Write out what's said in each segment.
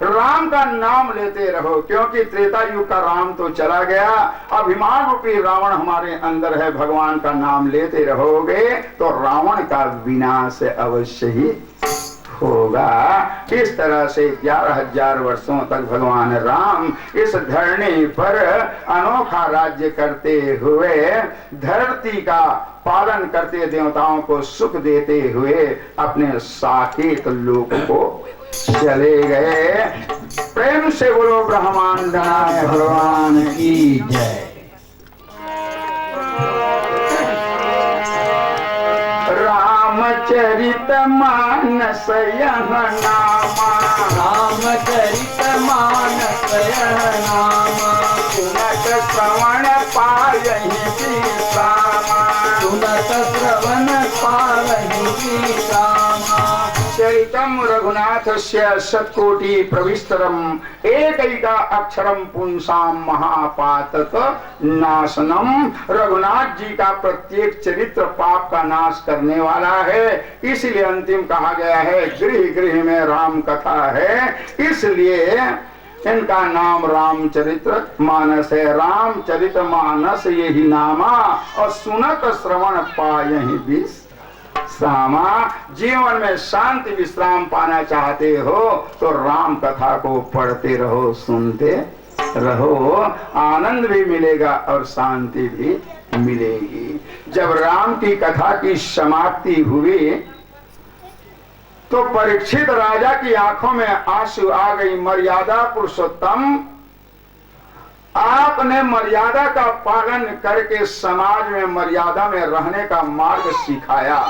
राम का नाम लेते रहो, क्योंकि त्रेता युग का राम तो चला गया, अभिमान रूपी रावण हमारे अंदर है। भगवान का नाम लेते रहोगे तो रावण का विनाश अवश्य ही होगा। इस तरह से 11,000 वर्षों तक भगवान राम इस धरणी पर अनोखा राज्य करते हुए, धरती का पालन करते, देवताओं को सुख देते हुए अपने साकेत लोक को चले गए। प्रेम से बोलो ब्रह्मांडनाय भगवान की जय। रामचरित मानस यह नामा, रामचरित मानस यह नामा, सुनत श्रवण पायहि विश्रामा, सुनत श्रवण पावहि विश्रामा। चरितम रघुनाथस्य शतकोटि प्रविस्तरम, एकैका अक्षरम पुंसाम महापातक नाशनम। रघुनाथ जी का प्रत्येक चरित्र पाप का नाश करने वाला है, इसलिए अंतिम कहा गया है गृह गृह में राम कथा है, इसलिए इनका नाम रामचरित्र मानस है। रामचरित मानस यही नामा, और सुनत श्रवण पायहि विश्रामा। जीवन में शांति विश्राम पाना चाहते हो तो राम कथा को पढ़ते रहो, सुनते रहो, आनंद भी मिलेगा और शांति भी मिलेगी। जब राम की कथा की समाप्ति हुई तो परीक्षित राजा की आंखों में आंसू आ गई। मर्यादा पुरुषोत्तम, आपने मर्यादा का पालन करके समाज में मर्यादा में रहने का मार्ग सिखाया।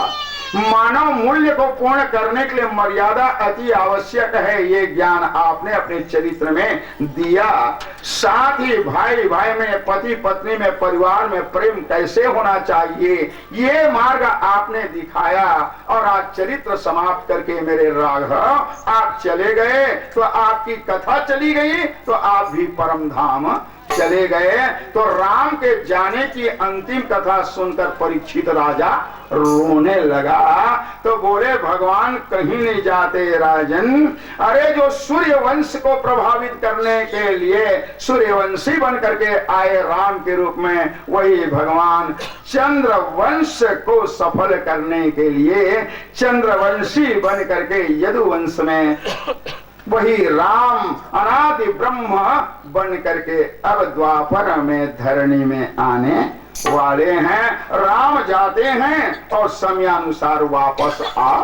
मानव मूल्य को पूर्ण करने के लिए मर्यादा अति आवश्यक है, ये ज्ञान आपने अपने चरित्र में दिया। साथ ही भाई भाई में, पति पत्नी में, परिवार में प्रेम कैसे होना चाहिए, ये मार्ग आपने दिखाया। और आज चरित्र समाप्त करके मेरे राघव आप चले गए, तो आपकी कथा चली गई, तो आप भी परम धाम चले गए। तो राम के जाने की अंतिम कथा सुनकर परीक्षित राजा रोने लगा। तो बोले भगवान कहीं नहीं जाते राजन, अरे जो सूर्य वंश को प्रभावित करने के लिए सूर्यवंशी बन करके आए राम के रूप में, वही भगवान चंद्र वंश को सफल करने के लिए चंद्रवंशी बन करके यदुवंश में वही राम अनादि ब्रह्म बन करके अब द्वापर में धरणी में आने वाले हैं। राम जाते हैं और समयानुसार वापस आ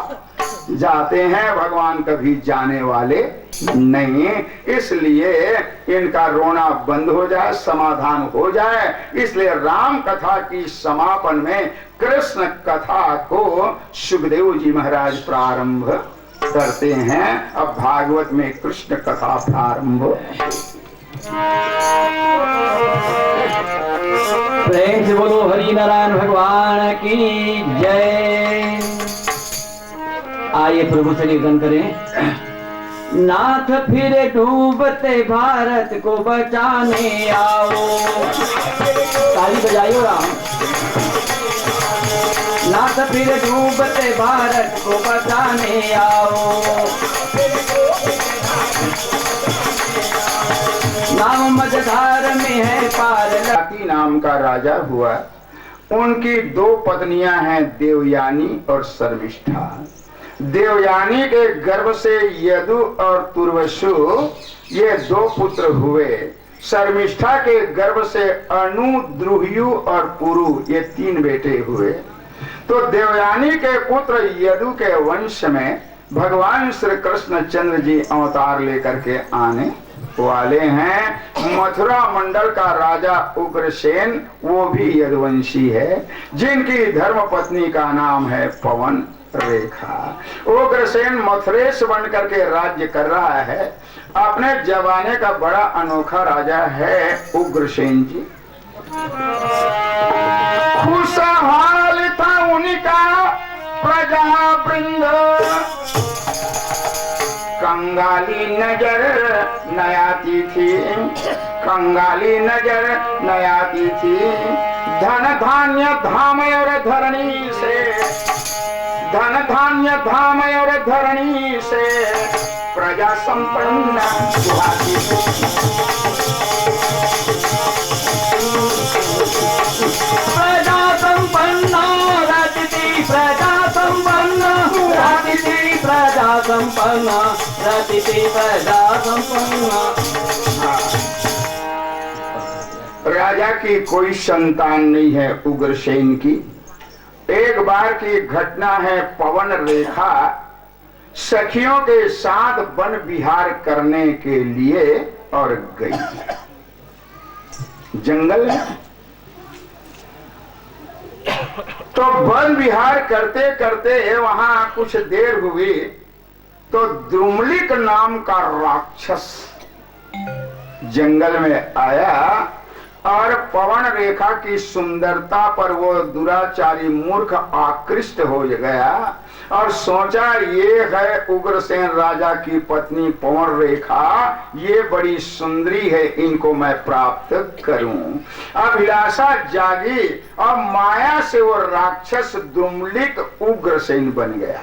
जाते हैं, भगवान कभी जाने वाले नहीं। इसलिए इनका रोना बंद हो जाए, समाधान हो जाए। इसलिए राम कथा की समापन में कृष्ण कथा को सुखदेव जी महाराज प्रारंभ करते हैं। अब भागवत में कृष्ण कथा प्रारंभ। प्रेम से बोलो हरि नारायण भगवान की जय। आइए प्रभु से निवेदन करें। नाथ फिर डूबते भारत को बचाने आओ। ताली बजाइयो राम। नाथ फिर डूबते भारत को बचाने आओ। नाम मझधार में है पार। लाकी नाम का राजा हुआ, उनकी 2 पत्नियां हैं, देवयानी और शर्मिष्ठा। देवयानी के गर्भ से यदु और तुर्वसु ये 2 पुत्र हुए। शर्मिष्ठा के गर्भ से अनु, द्रुह्यु और पुरु ये 3 बेटे हुए। तो देवयानी के पुत्र यदु के वंश में भगवान श्री कृष्ण चंद्र जी अवतार लेकर के आने वाले हैं। मथुरा मंडल का राजा उग्रसेन वो भी यदुवंशी है, जिनकी धर्म पत्नी का नाम है पवन रेखा। उग्रसेन मथुरेश बन करके राज्य कर रहा है। अपने जमाने का बड़ा अनोखा राजा है उग्रसेन जी। खुशहाल था उनका प्रजा वृंद, कंगाली नजर नयाती थी, कंगाली नजर नयाती थी। धन धान्य धाम और धरणी से, धन धान्य धाम और धरणी से प्रजा संपन्न सुहाती। प्रजा संपन्न रतिति प्रजा संपन्न रतिति प्रजा संपन्न रतिति प्रजा संपन्न। राजा की कोई संतान नहीं है उग्रसेन की। एक बार की घटना है, पवन रेखा सखियों के साथ वन विहार करने के लिए और गई जंगल में। तो वन विहार करते करते वहां कुछ देर हुई तो द्रुमलिक नाम का राक्षस जंगल में आया और पवन रेखा की सुंदरता पर वो दुराचारी मूर्ख आकृष्ट हो गया और सोचा ये है उग्रसेन राजा की पत्नी पवन रेखा, ये बड़ी सुंदरी है, इनको मैं प्राप्त करूं। अभिलाषा जागी और माया से वो राक्षस द्रुमलिक उग्रसेन बन गया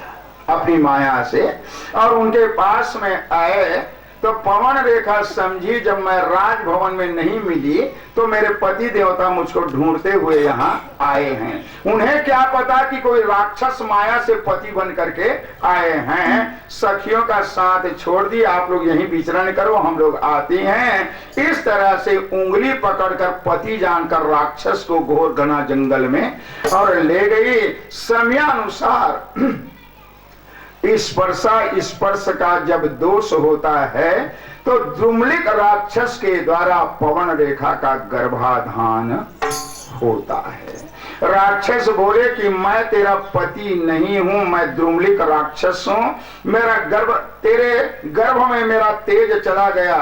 अपनी माया से और उनके पास में आए। तो पवन रेखा समझी जब मैं राजभवन में नहीं मिली तो मेरे पति देवता मुझको ढूंढते हुए यहाँ आए हैं। उन्हें क्या पता कि कोई राक्षस माया से पति बन करके आए हैं। सखियों का साथ छोड़ दिया, आप लोग यहीं विचरण करो, हम लोग आते हैं। इस तरह से उंगली पकड़कर पति जानकर राक्षस को घोर घना जंगल में और ले गई। समयानुसार स्पर्श का जब दोष होता है तो द्रुमलिक राक्षस के द्वारा पवन रेखा का गर्भाधान होता है। राक्षस बोले कि मैं तेरा पति नहीं हूं, मैं द्रुमलिक राक्षस हूं, मेरा गर्भ, तेरे गर्भ में मेरा तेज चला गया,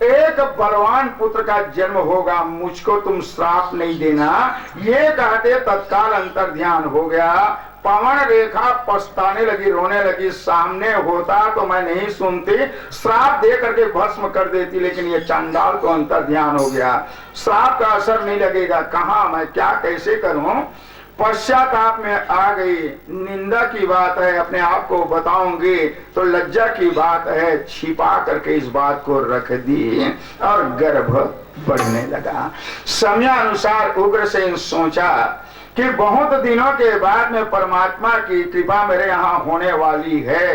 एक बलवान पुत्र का जन्म होगा, मुझको तुम श्राप नहीं देना। ये कहते तत्काल अंतर ध्यान हो गया। पवन रेखा पछताने लगी, रोने लगी। सामने होता तो मैं नहीं सुनती, श्राप दे करके भस्म कर देती, लेकिन ये चांडाल तो अंतर ध्यान हो गया, श्राप का असर नहीं लगेगा। कहा मैं क्या कैसे करूं? पश्चाताप में आ गई। निंदा की बात है, अपने आप को बताऊंगी तो लज्जा की बात है, छिपा करके इस बात को रख दी और गर्भ बढ़ने लगा। समयानुसार उग्रसेन सोचा कि बहुत दिनों के बाद में परमात्मा की कृपा मेरे यहाँ होने वाली है,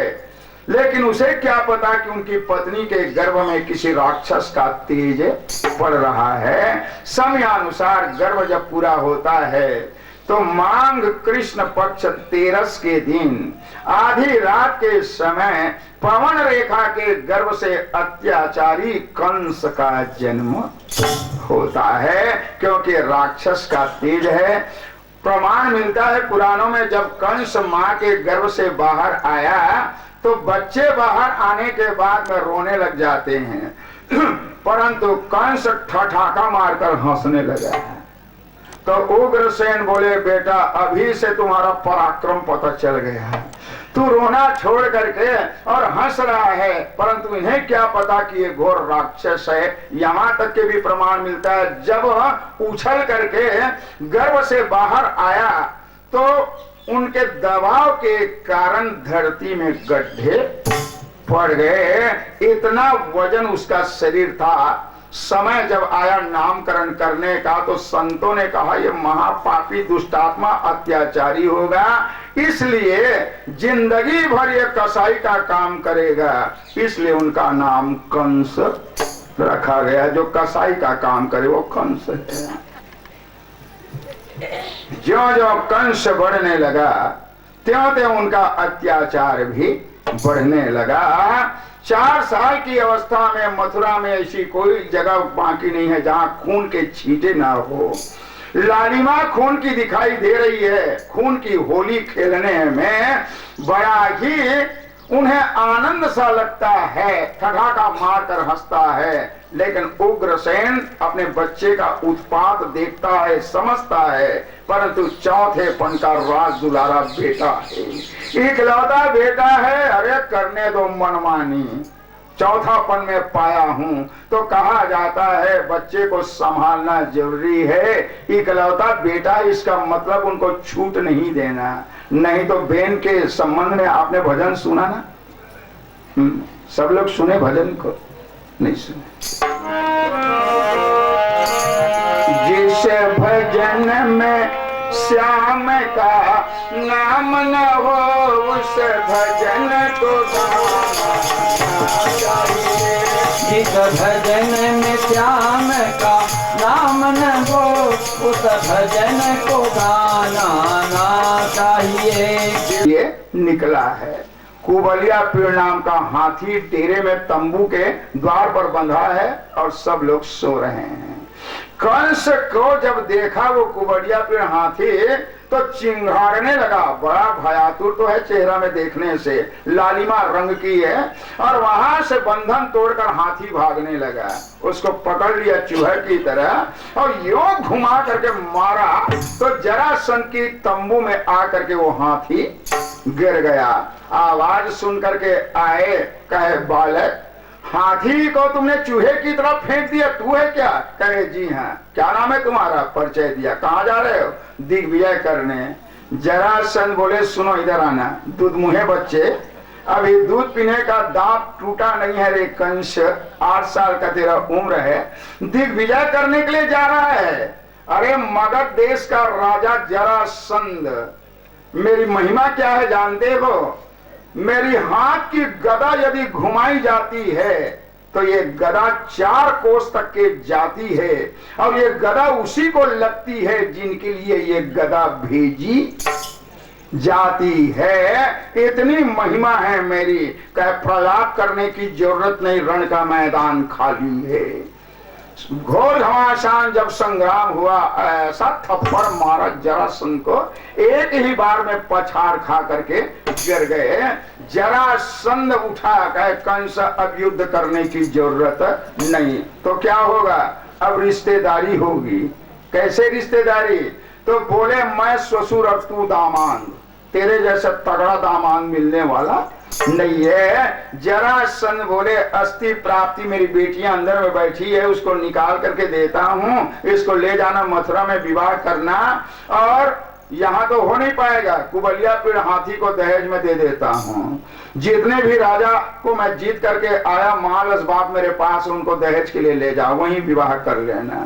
लेकिन उसे क्या पता कि उनकी पत्नी के गर्भ में किसी राक्षस का तेज पड़ रहा है। समयानुसार गर्भ जब पूरा होता है तो मांग कृष्ण पक्ष 13 के दिन आधी रात के समय पवन रेखा के गर्भ से अत्याचारी कंस का जन्म होता है, क्योंकि राक्षस का तेज है। प्रमाण मिलता है पुराणों में, जब कंस मां के गर्भ से बाहर आया तो बच्चे बाहर आने के बाद में रोने लग जाते हैं, परंतु कंस ठठाका मारकर हंसने लगा है। तो उग्रसेन बोले बेटा अभी से तुम्हारा पराक्रम पता चल गया है, तू रोना छोड़ करके और हंस रहा है, परंतु इन्हें क्या पता कि ये घोर राक्षस है। यहां तक के भी प्रमाण मिलता है, जब उछल करके गर्भ से बाहर आया तो उनके दबाव के कारण धरती में गड्ढे पड़ गए। इतना वजन उसका शरीर था। समय जब आया नामकरण करने का तो संतों ने कहा ये महापापी दुष्टात्मा अत्याचारी होगा, इसलिए जिंदगी भर ये कसाई का काम करेगा, इसलिए उनका नाम कंस रखा गया। जो कसाई का काम करे वो कंस है। ज्यों ज्यों कंस बढ़ने लगा त्यों त्यों उनका अत्याचार भी बढ़ने लगा। 4 साल की अवस्था में मथुरा में ऐसी कोई जगह बाकी नहीं है जहां खून के छींटे ना हो। लालिमा खून की दिखाई दे रही है। खून की होली खेलने में बड़ा ही उन्हें आनंद सा लगता है, ठठाका मारकर हंसता है। लेकिन उग्रसेन अपने बच्चे का उत्पात देखता है, समझता है, परंतु चौथेपन का राज दुलारा बेटा है, इकलौता बेटा है। अरे करने दो मनमानी, चौथापन में पाया हूं तो कहा जाता है बच्चे को संभालना जरूरी है। इकलौता बेटा, इसका मतलब उनको छूट नहीं देना। नहीं तो बेन के संबंध में आपने भजन सुना ना, सब लोग सुने भजन को? नहीं सुने। जिस भजन में श्याम का नाम न हो, उस भजन को गाना चाहिए। जिस भजन में श्याम का नाम न हो, उस भजन को गाना ना चाहिए। ये निकला है। कुबलिया पीर नाम का हाथी डेरे में तंबू के द्वार पर बंधा है और सब लोग सो रहे हैं। कंस को जब देखा वो कुबलिया पीर हाथी तो चिंगाड़ने लगा। बड़ा भयातुर तो है चेहरा में देखने से, लालिमा रंग की है, और वहां से बंधन तोड़कर हाथी भागने लगा। उसको पकड़ लिया चूहे की तरह और यूं घुमा करके मारा तो जरासंध की तंबू में आकर के वो हाथी गिर गया। आवाज सुन करके आए, कहे बालक, हाथी को तुमने चूहे की तरफ फेंक दिया, तू है क्या? कहे जी हाँ। क्या नाम है तुम्हारा? परिचय दिया। कहाँ जा रहे हो? दिग्विजय करने। जरासंध बोले सुनो इधर आना, दूध मुहे बच्चे, अभी दूध पीने का दांत टूटा नहीं है रे कंस, 8 साल का तेरा उम्र है, दिग्विजय करने के लिए जा रहा है। अरे मगध देश का राजा जरासंध, मेरी महिमा क्या है जानते हो? मेरी हाथ की गदा यदि घुमाई जाती है तो ये गदा 4 कोस तक के जाती है, और ये गदा उसी को लगती है जिनके लिए ये गदा भेजी जाती है। इतनी महिमा है मेरी। कह प्रलाप करने की जरूरत नहीं, रण का मैदान खाली है। घोर घमासान जब संग्राम हुआ, ऐसा थप्पड़ मारा जरासंध को, एक ही बार में पछाड़ खा करके गिर गए। जरासंध उठा, कहे कंस अब युद्ध करने की जरूरत नहीं। तो क्या होगा? अब रिश्तेदारी होगी। कैसे रिश्तेदारी? तो बोले मैं ससुर और तू दामाद, तेरे जैसा तगड़ा दामाद मिलने वाला नहीं है। जरासंध बोले अस्थि प्राप्ति, मेरी बेटियां अंदर में बैठी है, उसको निकाल करके देता हूँ, इसको ले जाना मथुरा में विवाह करना, और यहाँ तो हो नहीं पाएगा, कुबलिया पीर हाथी को दहेज में दे देता हूँ। जितने भी राजा को मैं जीत करके आया, माल असबाब मेरे पास, उनको दहेज के लिए ले जाओ, वहीं विवाह कर लेना।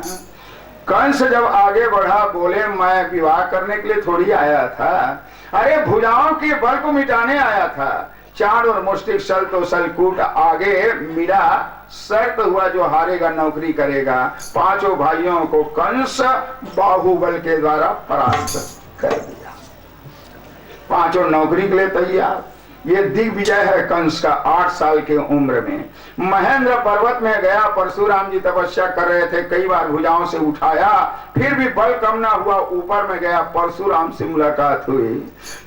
कंस जब आगे बढ़ा, बोले मैं विवाह करने के लिए थोड़ी आया था, अरे भुजाओं के बल को मिटाने आया था। चांद और मुष्टिक सल तो सलकूट आगे मिला, शर्त हुआ जो हारेगा नौकरी करेगा। 5 भाइयों को कंस बाहुबल के द्वारा परास्त कर दिया। 5 नौकरी के लिए तैयार। ये दिग्विजय है कंस का 8 साल के उम्र में। महेंद्र पर्वत में गया, परशुराम जी तपस्या कर रहे थे, कई बार भुजाओं से उठाया, फिर भी बल कम ना हुआ, ऊपर में गया, परशुराम से मुलाकात हुई।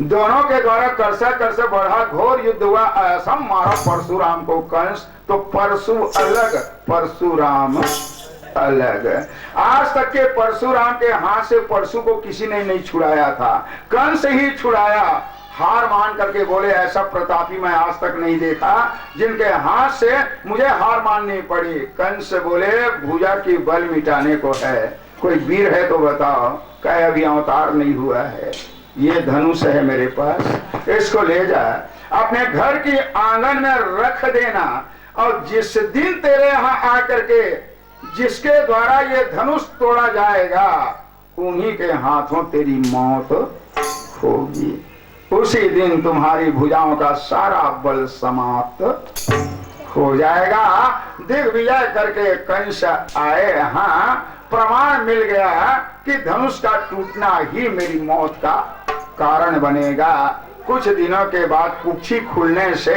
दोनों के द्वारा करसा करसे बढ़ा, घोर युद्ध हुआ, ऐसा मारा परशुराम को कंस, तो परशु अलग परशुराम अलग। आज तक के परशुराम के हाथ से परशु को किसी ने नहीं छुड़ाया था, कंस ही छुड़ाया। हार मान करके बोले ऐसा प्रतापी मैं आज तक नहीं देखा जिनके हाथ से मुझे हार माननी पड़ी। कंस बोले भुजा की बल मिटाने को है, कोई वीर है तो बताओ। कहे अभी अवतार नहीं हुआ है, ये धनुष है मेरे पास, इसको ले जा अपने घर की आंगन में रख देना, और जिस दिन तेरे यहाँ आकर के जिसके द्वारा ये धनुष तोड़ा जाएगा, उन्हीं के हाथों तेरी मौत होगी। उसी दिन तुम्हारी भुजाओं का सारा बल समाप्त हो जाएगा। दिग्विजय करके कंस आए, हाँ प्रमाण मिल गया कि धनुष का टूटना ही मेरी मौत का कारण बनेगा। कुछ दिनों के बाद कुक्षी खुलने से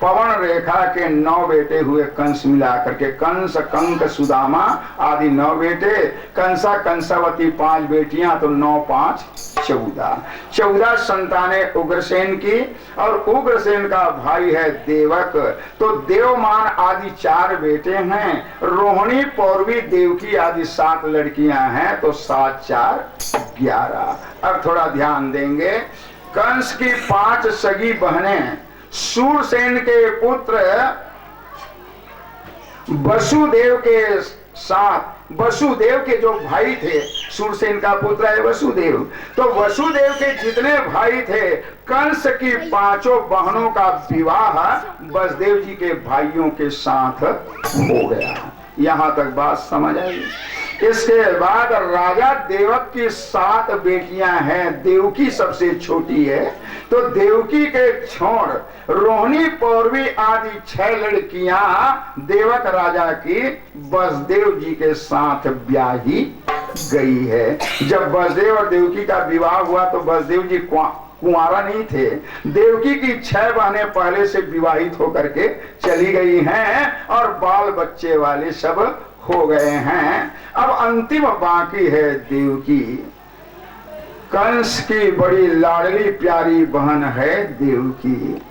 पवन रेखा के 9 बेटे हुए कंस मिला करके, कंस कंक सुदामा आदि 9 बेटे, कंसा कंसावती 5 बेटियां, तो 9 5 14 संतानें उग्रसेन की, और उग्रसेन का भाई है देवक, तो देवमान आदि 4 बेटे हैं, रोहिणी पौरवी देवकी आदि 7 लड़कियां हैं, तो 7 4 11। अब थोड़ा ध्यान देंगे। कंस की 5 सगी बहनें, सूरसेन के पुत्र वसुदेव के साथ, वसुदेव के जो भाई थे सूर से इनका पुत्र है वसुदेव। तो वसुदेव के जितने भाई थे, कंस की 5 बहनों का विवाह वसुदेव जी के भाइयों के साथ हो गया। यहां तक बात समझ आई। इसके बाद राजा देवक की 7 बेटियां हैं, देवकी सबसे छोटी है। तो देवकी के छोड़ रोहिणी, पौरवी आदि 6 लड़कियां देवक राजा की वसुदेव जी के साथ ब्याही गई है। जब वसुदेव और देवकी का विवाह हुआ तो वसुदेव जी कुंवारा नहीं थे। देवकी की 6 बहनें पहले से विवाहित होकर के चली गई हैं और बाल बच्चे वाले सब हो गए हैं। अब अंतिम बाकी है देवकी। कंस की बड़ी लाडली प्यारी बहन है देवकी।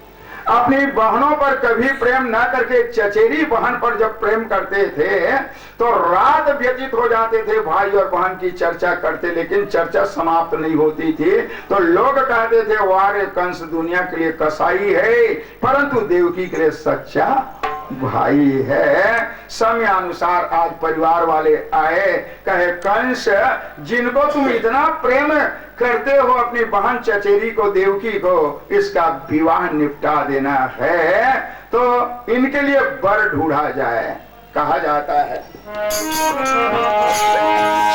अपनी बहनों पर कभी प्रेम न करके चचेरी बहन पर जब प्रेम करते थे तो रात व्यतीत हो जाते थे, भाई और बहन की चर्चा करते, लेकिन चर्चा समाप्त नहीं होती थी। तो लोग कहते थे वारे कंस दुनिया के लिए कसाई है, परंतु देवकी के लिए सच्चा भाई है। समय अनुसार आज परिवार वाले आए, कहे कंस जिनको तुम इतना प्रेम करते हो अपनी बहन चचेरी को, देवकी को, इसका विवाह निपटा देना है तो इनके लिए वर ढूंढा जाए। कहा जाता है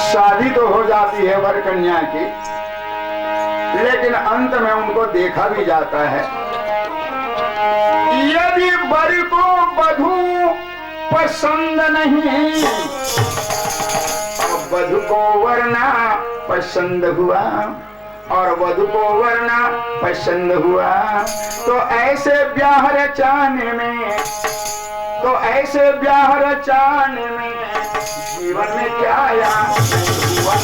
शादी तो हो जाती है वर कन्या की, लेकिन अंत में उनको देखा भी जाता है। यदि वर को वधू पसंद नहीं, वधू को वरना पसंद हुआ और वधू को वरना पसंद हुआ तो ऐसे ब्याह रचाने में, तो ऐसे ब्याह रचाने में जीवन में क्या याद हुआ।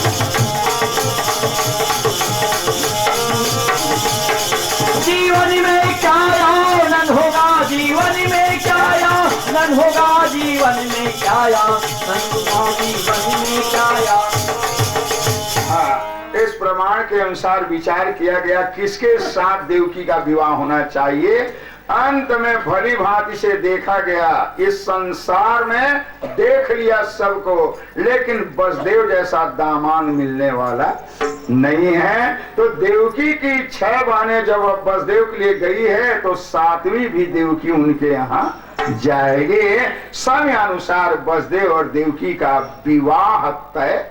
जीवन में क्या आनंद होगा, जीवन में क्या आनंद होगा, जीवन में क्या आनंद होगा, जीवन में क्या आनंद। हाँ, इस प्रमाण के अनुसार विचार किया गया किसके साथ देवकी का विवाह होना चाहिए। अंत में भली भांति से देखा गया, इस संसार में देख लिया सबको, लेकिन वसुदेव जैसा दामाद मिलने वाला नहीं है। तो देवकी की 6 बहनें जब वसुदेव के लिए गई है तो 7वीं भी देवकी उनके यहाँ जाएगी। समय अनुसार वसुदेव और देवकी का विवाह तय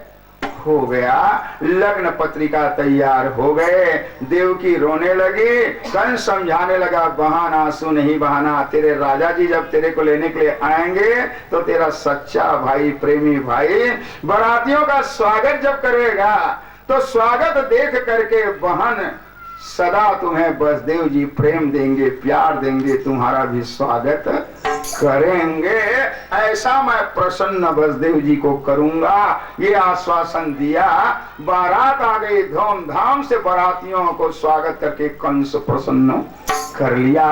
हो गया। लग्न पत्रिका तैयार हो गए। देवकी रोने लगी, कंस समझाने लगा बहन आंसू नहीं बहाना, तेरे राजा जी जब तेरे को लेने के लिए आएंगे तो तेरा सच्चा भाई, प्रेमी भाई बारातियों का स्वागत जब करेगा तो स्वागत देख करके बहन सदा तुम्हें वसुदेव जी प्रेम देंगे, प्यार देंगे, तुम्हारा भी स्वागत करेंगे। ऐसा मैं प्रसन्न वसुदेव जी को करूंगा, ये आश्वासन दिया। बारात आ गई, धूमधाम से बारातियों को स्वागत करके कंस प्रसन्न कर लिया।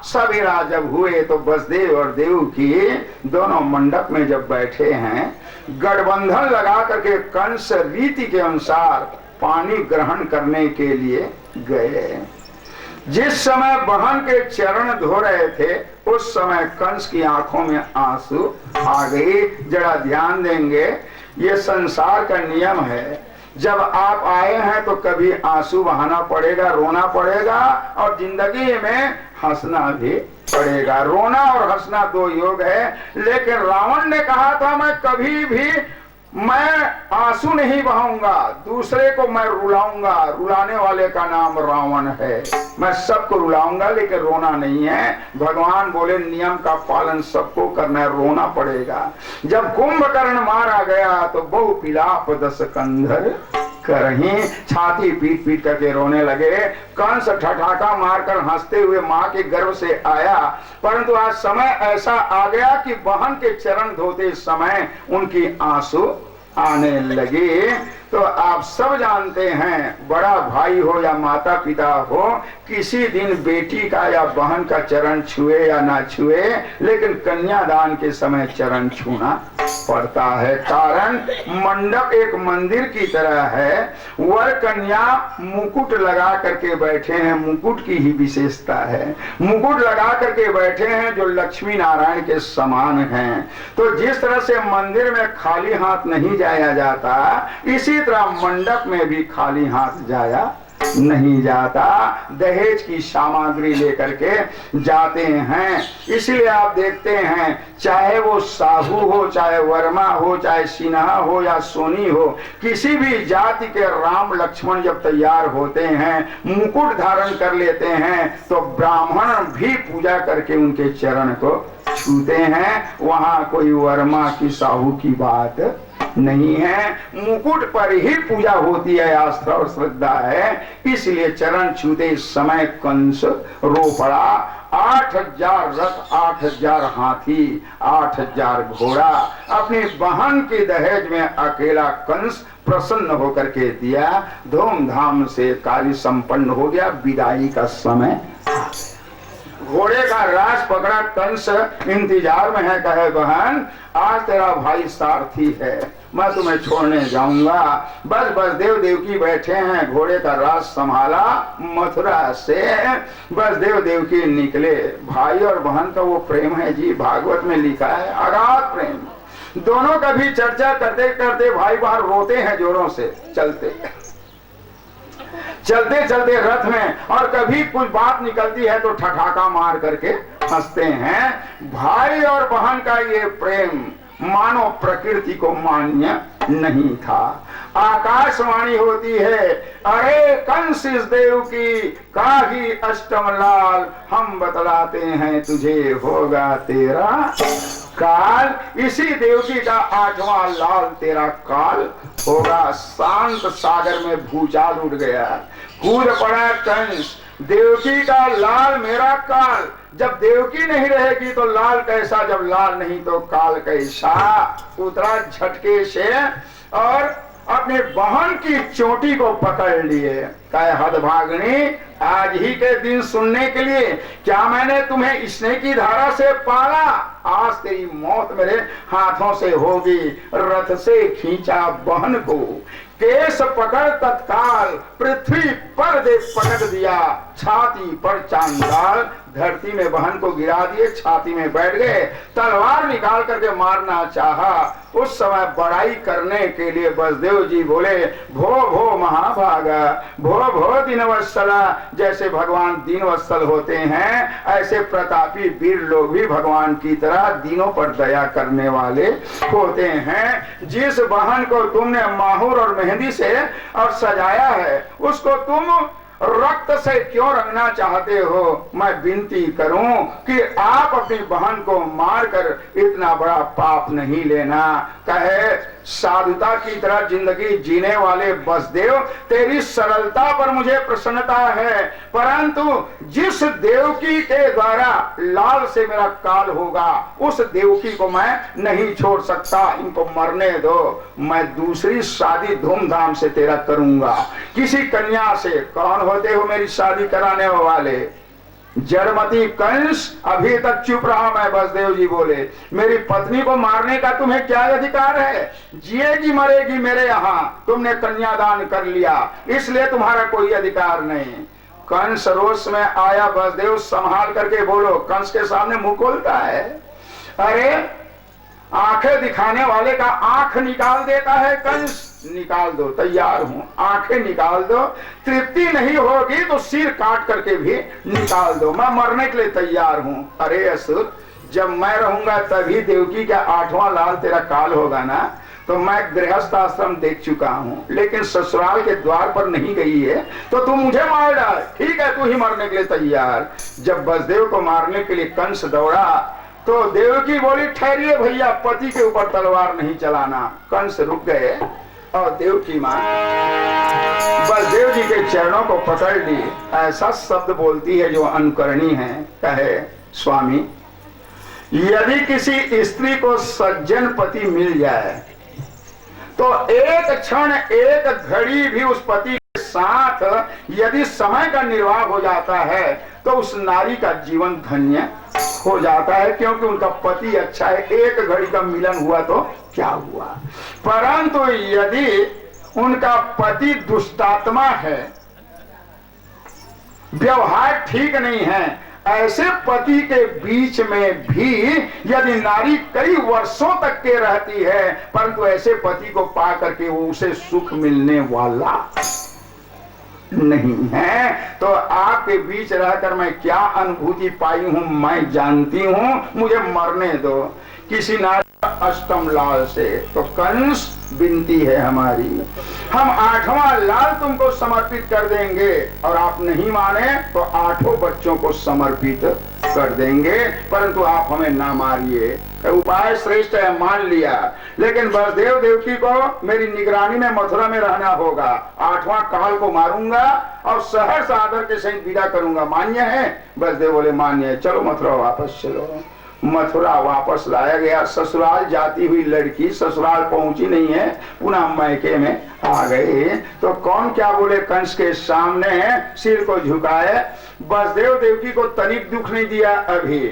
सभी राज जब हुए तो वसुदेव और देवकी दोनों मंडप में जब बैठे हैं, गठबंधन लगा करके कंस रीति के अनुसार पानी ग्रहण करने के लिए गए। जिस समय बहन के चरण धो रहे थे उस समय कंस की आंखों में आंसू आ गई। जरा ध्यान देंगे, ये संसार का नियम है, जब आप आए हैं तो कभी आंसू बहाना पड़ेगा, रोना पड़ेगा और जिंदगी में हंसना भी पड़ेगा। रोना और हंसना 2 योग है, लेकिन रावण ने कहा था मैं कभी भी मैं आंसू नहीं बहाऊंगा, दूसरे को मैं रुलाऊंगा। रुलाने वाले का नाम रावण है। मैं सबको रुलाऊंगा लेकिन रोना नहीं है। भगवान बोले नियम का पालन सबको करना है, रोना पड़ेगा। जब कुंभकर्ण मारा गया तो बहु पिलाप 10 कंधर करही, छाती पीट पीट करके रोने लगे। कंस ठठाका मारकर हंसते हुए मां के गर्भ से आया, परंतु आज समय ऐसा आ गया कि बहन के चरण धोते समय उनकी आंसू आने लगे। तो आप सब जानते हैं, बड़ा भाई हो या माता पिता हो, किसी दिन बेटी का या बहन का चरण छुए या ना छुए, लेकिन कन्यादान के समय चरण छूना पड़ता है। कारण मंडप एक मंदिर की तरह है। वर कन्या मुकुट लगा करके बैठे हैं, मुकुट की ही विशेषता है। मुकुट लगा करके बैठे हैं जो लक्ष्मी नारायण के समान हैं। तो जिस तरह से मंदिर में खाली हाथ नहीं जाया जाता, इसी इसी तरह मंडप में भी खाली हाथ जाया नहीं जाता, दहेज की सामग्री लेकर के जाते हैं। इसलिए आप देखते हैं चाहे वो साहू हो, चाहे वर्मा हो, चाहे सिन्हा हो या सोनी हो, किसी भी जाति के राम लक्ष्मण जब तैयार होते हैं, मुकुट धारण कर लेते हैं, तो ब्राह्मण भी पूजा करके उनके चरण को छूते हैं। वहां कोई वर्मा की साहू की बात नहीं है, मुकुट पर ही पूजा होती है, आस्था और श्रद्धा है। इसलिए चरण छूते इस समय कंस रो पड़ा। 8000 रथ, 8000 हाथी, 8000 घोड़ा अपनी बहन की दहेज में अकेला कंस प्रसन्न होकर के दिया। धूमधाम से कार्य संपन्न हो गया। विदाई का समय घोड़े का राज पकड़ा कंस इंतजार में है, कहे बहन आज तेरा भाई सारथी है, मैं तुम्हें छोड़ने जाऊंगा। बस बसदेव देवकी बैठे हैं, घोड़े का राज संभाला मथुरा से। बसदेव देवकी निकले। भाई और बहन का वो प्रेम है जी, भागवत में लिखा है, अगाध प्रेम। दोनों का भी चर्चा करते करते भाई बाहर रोते हैं जोरों से, चलते चलते रथ में, और कभी कुछ बात निकलती है तो ठठाका मार करके हंसते हैं। भाई और बहन का ये प्रेम मानो प्रकृति को मान्य नहीं था। आकाशवाणी होती है, अरे कंस इस देव की काही अष्टम लाल, हम बतलाते हैं तुझे होगा तेरा काल। इसी देवकी का 8वां लाल तेरा काल होगा। शांत सागर में भूचाल उठ गया, कूद पड़ा कंस। देवकी का लाल मेरा काल, जब देवकी नहीं रहेगी तो लाल कैसा, जब लाल नहीं तो काल कैसा। उतरा झटके से और अपने बहन की चोटी को पकड़ लिए। कहे हदभागिनी, आज ही के दिन सुनने के लिए क्या मैंने तुम्हें स्नेह की धारा से पाला, आज तेरी मौत मेरे हाथों से होगी। रथ से खींचा बहन को, केस पकड़ तत्काल पृथ्वी पर दे पटक दिया। छाती पर चांदाल, धरती में बहन को गिरा दिए, छाती में बैठ गए। तलवार निकाल करके मारना चाहा। उस समय बड़ाई करने के लिए बसदेव जी बोले, भो भो महाभागा, भो भो दीनवत्सला। जैसे भगवान दीनवत्सल होते हैं, ऐसे प्रतापी वीर लोग भी भगवान की तरह दीनों पर दया करने वाले होते हैं। जिस बहन को तुमने माहौर और मेहंदी से और सजाया है, उसको तुम रक्त से क्यों रंगना चाहते हो? मैं विनती करूं कि आप अपनी बहन को मारकर इतना बड़ा पाप नहीं लेना। कहे साधुता की तरह जिंदगी जीने वाले बसदेव, तेरी सरलता पर मुझे प्रसन्नता है, परंतु जिस देवकी के द्वारा लाल से मेरा काल होगा, उस देवकी को मैं नहीं छोड़ सकता। इनको मरने दो, मैं दूसरी शादी धूमधाम से तेरा करूंगा किसी कन्या से। कौन होते हो मेरी शादी कराने वाले? जड़मती कंस। अभी तक चुप रहा मैं। बसदेव जी बोले, मेरी पत्नी को मारने का तुम्हें क्या अधिकार है? जिएगी मरेगी मेरे यहाँ, तुमने कन्यादान कर लिया, इसलिए तुम्हारा कोई अधिकार नहीं। कंस रोष में आया। बसदेव संभाल करके बोलो। कंस के सामने मुंह खोलता है। अरे आंखें दिखाने वाले का आंख निकाल देता है कंस। निकाल दो, तैयार हूं, आंखें निकाल दो। तृप्ति नहीं होगी तो सिर काट करके भी निकाल दो, मैं मरने के लिए तैयार हूं। अरे असुर, जब मैं रहूंगा तभी देवकी का 8वां लाल तेरा काल होगा ना। तो मैं गृहस्थ आश्रम देख चुका हूं, लेकिन ससुराल के द्वार पर नहीं गई है, तो तू मुझे मार डाल। ठीक है, तू ही मरने के लिए तैयार। जब बसदेव को मारने के लिए कंस दौड़ा तो देवकी बोली, ठहरिए भैया, पति के ऊपर तलवार नहीं चलाना। कंस रुक गए और देवकी मां बसदेव जी के चरणों को पकड़ ली। ऐसा शब्द बोलती है जो अनुकरणीय है। कहे, स्वामी, यदि किसी स्त्री को सज्जन पति मिल जाए तो एक क्षण, एक घड़ी भी उस पति के साथ यदि समय का निर्वाह हो जाता है तो उस नारी का जीवन धन्य हो जाता है, क्योंकि उनका पति अच्छा है। एक घड़ी का मिलन हुआ तो क्या हुआ, परंतु यदि उनका पति दुष्टात्मा है, व्यवहार ठीक नहीं है, ऐसे पति के बीच में भी यदि नारी कई वर्षों तक के रहती है, परंतु ऐसे पति को पा करके वो उसे सुख मिलने वाला नहीं है। तो आपके बीच रहकर मैं क्या अनुभूति पाई हूं मैं जानती हूं, मुझे मरने दो। किसी नारी अष्टम लाल से तो कंस विनती है हमारी, हम 8वां लाल तुमको समर्पित कर देंगे, और आप नहीं माने तो 8 बच्चों को समर्पित कर देंगे, परंतु आप हमें ना मारिए। उपाय श्रेष्ठ है, मान लिया, लेकिन वसुदेव देवकी को मेरी निगरानी में मथुरा में रहना होगा। 8वां काल को मारूंगा और सहर्ष आदर के सहित विदा करूंगा। मान्य है? वसुदेव बोले मान्य है। चलो मथुरा वापस चलो। मथुरा वापस लाया गया। ससुराल जाती हुई लड़की ससुराल पहुंची नहीं है, पुनः मैके में आ गए। तो कौन क्या बोले, कंस के सामने सिर को झुकाए। वसुदेव देवकी को तनिक दुख नहीं दिया, अभी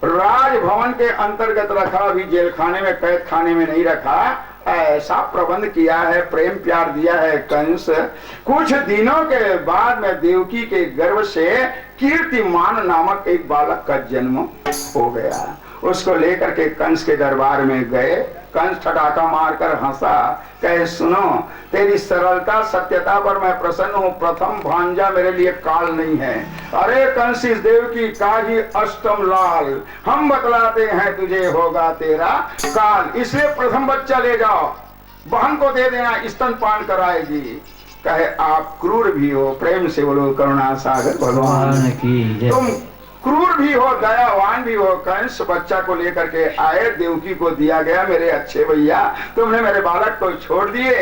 राजभवन के अंतर्गत रखा, अभी जेल खाने में कैद खाने में नहीं रखा। ऐसा प्रबंध किया है, प्रेम प्यार दिया है कंस। कुछ दिनों के बाद में देवकी के गर्भ से कीर्तिमान नामक एक बालक का जन्म हो गया। उसको लेकर के कंस के दरबार में गए। कंस ठटाका मारकर हंसा, कहे सुनो, तेरी सरलता सत्यता पर मैं प्रसन्न हूँ, प्रथम भांजा मेरे लिए काल नहीं है। अरे कंस, इस देवकी का ही अष्टम लाल, हम बतलाते हैं तुझे होगा तेरा काल, इसलिए प्रथम बच्चा ले जाओ, बहन को दे देना, स्तनपान कराएगी। कहे आप क्रूर भी हो, प्रेम से बोलो करुणा सागर भगवान की, तुम क्रूर भी हो, दयावान भी हो। कंस बच्चा को लेकर के आए, देवकी को दिया गया। मेरे अच्छे भैया, तुमने मेरे बालक को छोड़ दिए,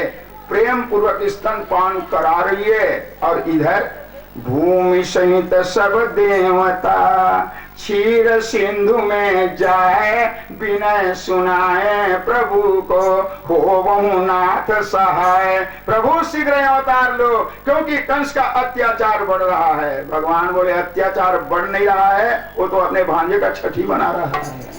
प्रेम पूर्वक स्तनपान करा रही है, और इधर भूमि सहित सब देवता क्षीर सिंधु में जाए, विनय सुनाए प्रभु को हो बहु नाथ सहाय। प्रभु शीघ्र अवतार लो, क्योंकि कंस का अत्याचार बढ़ रहा है। भगवान बोले अत्याचार बढ़ नहीं रहा है, वो तो अपने भांजे का छठी मना रहा है।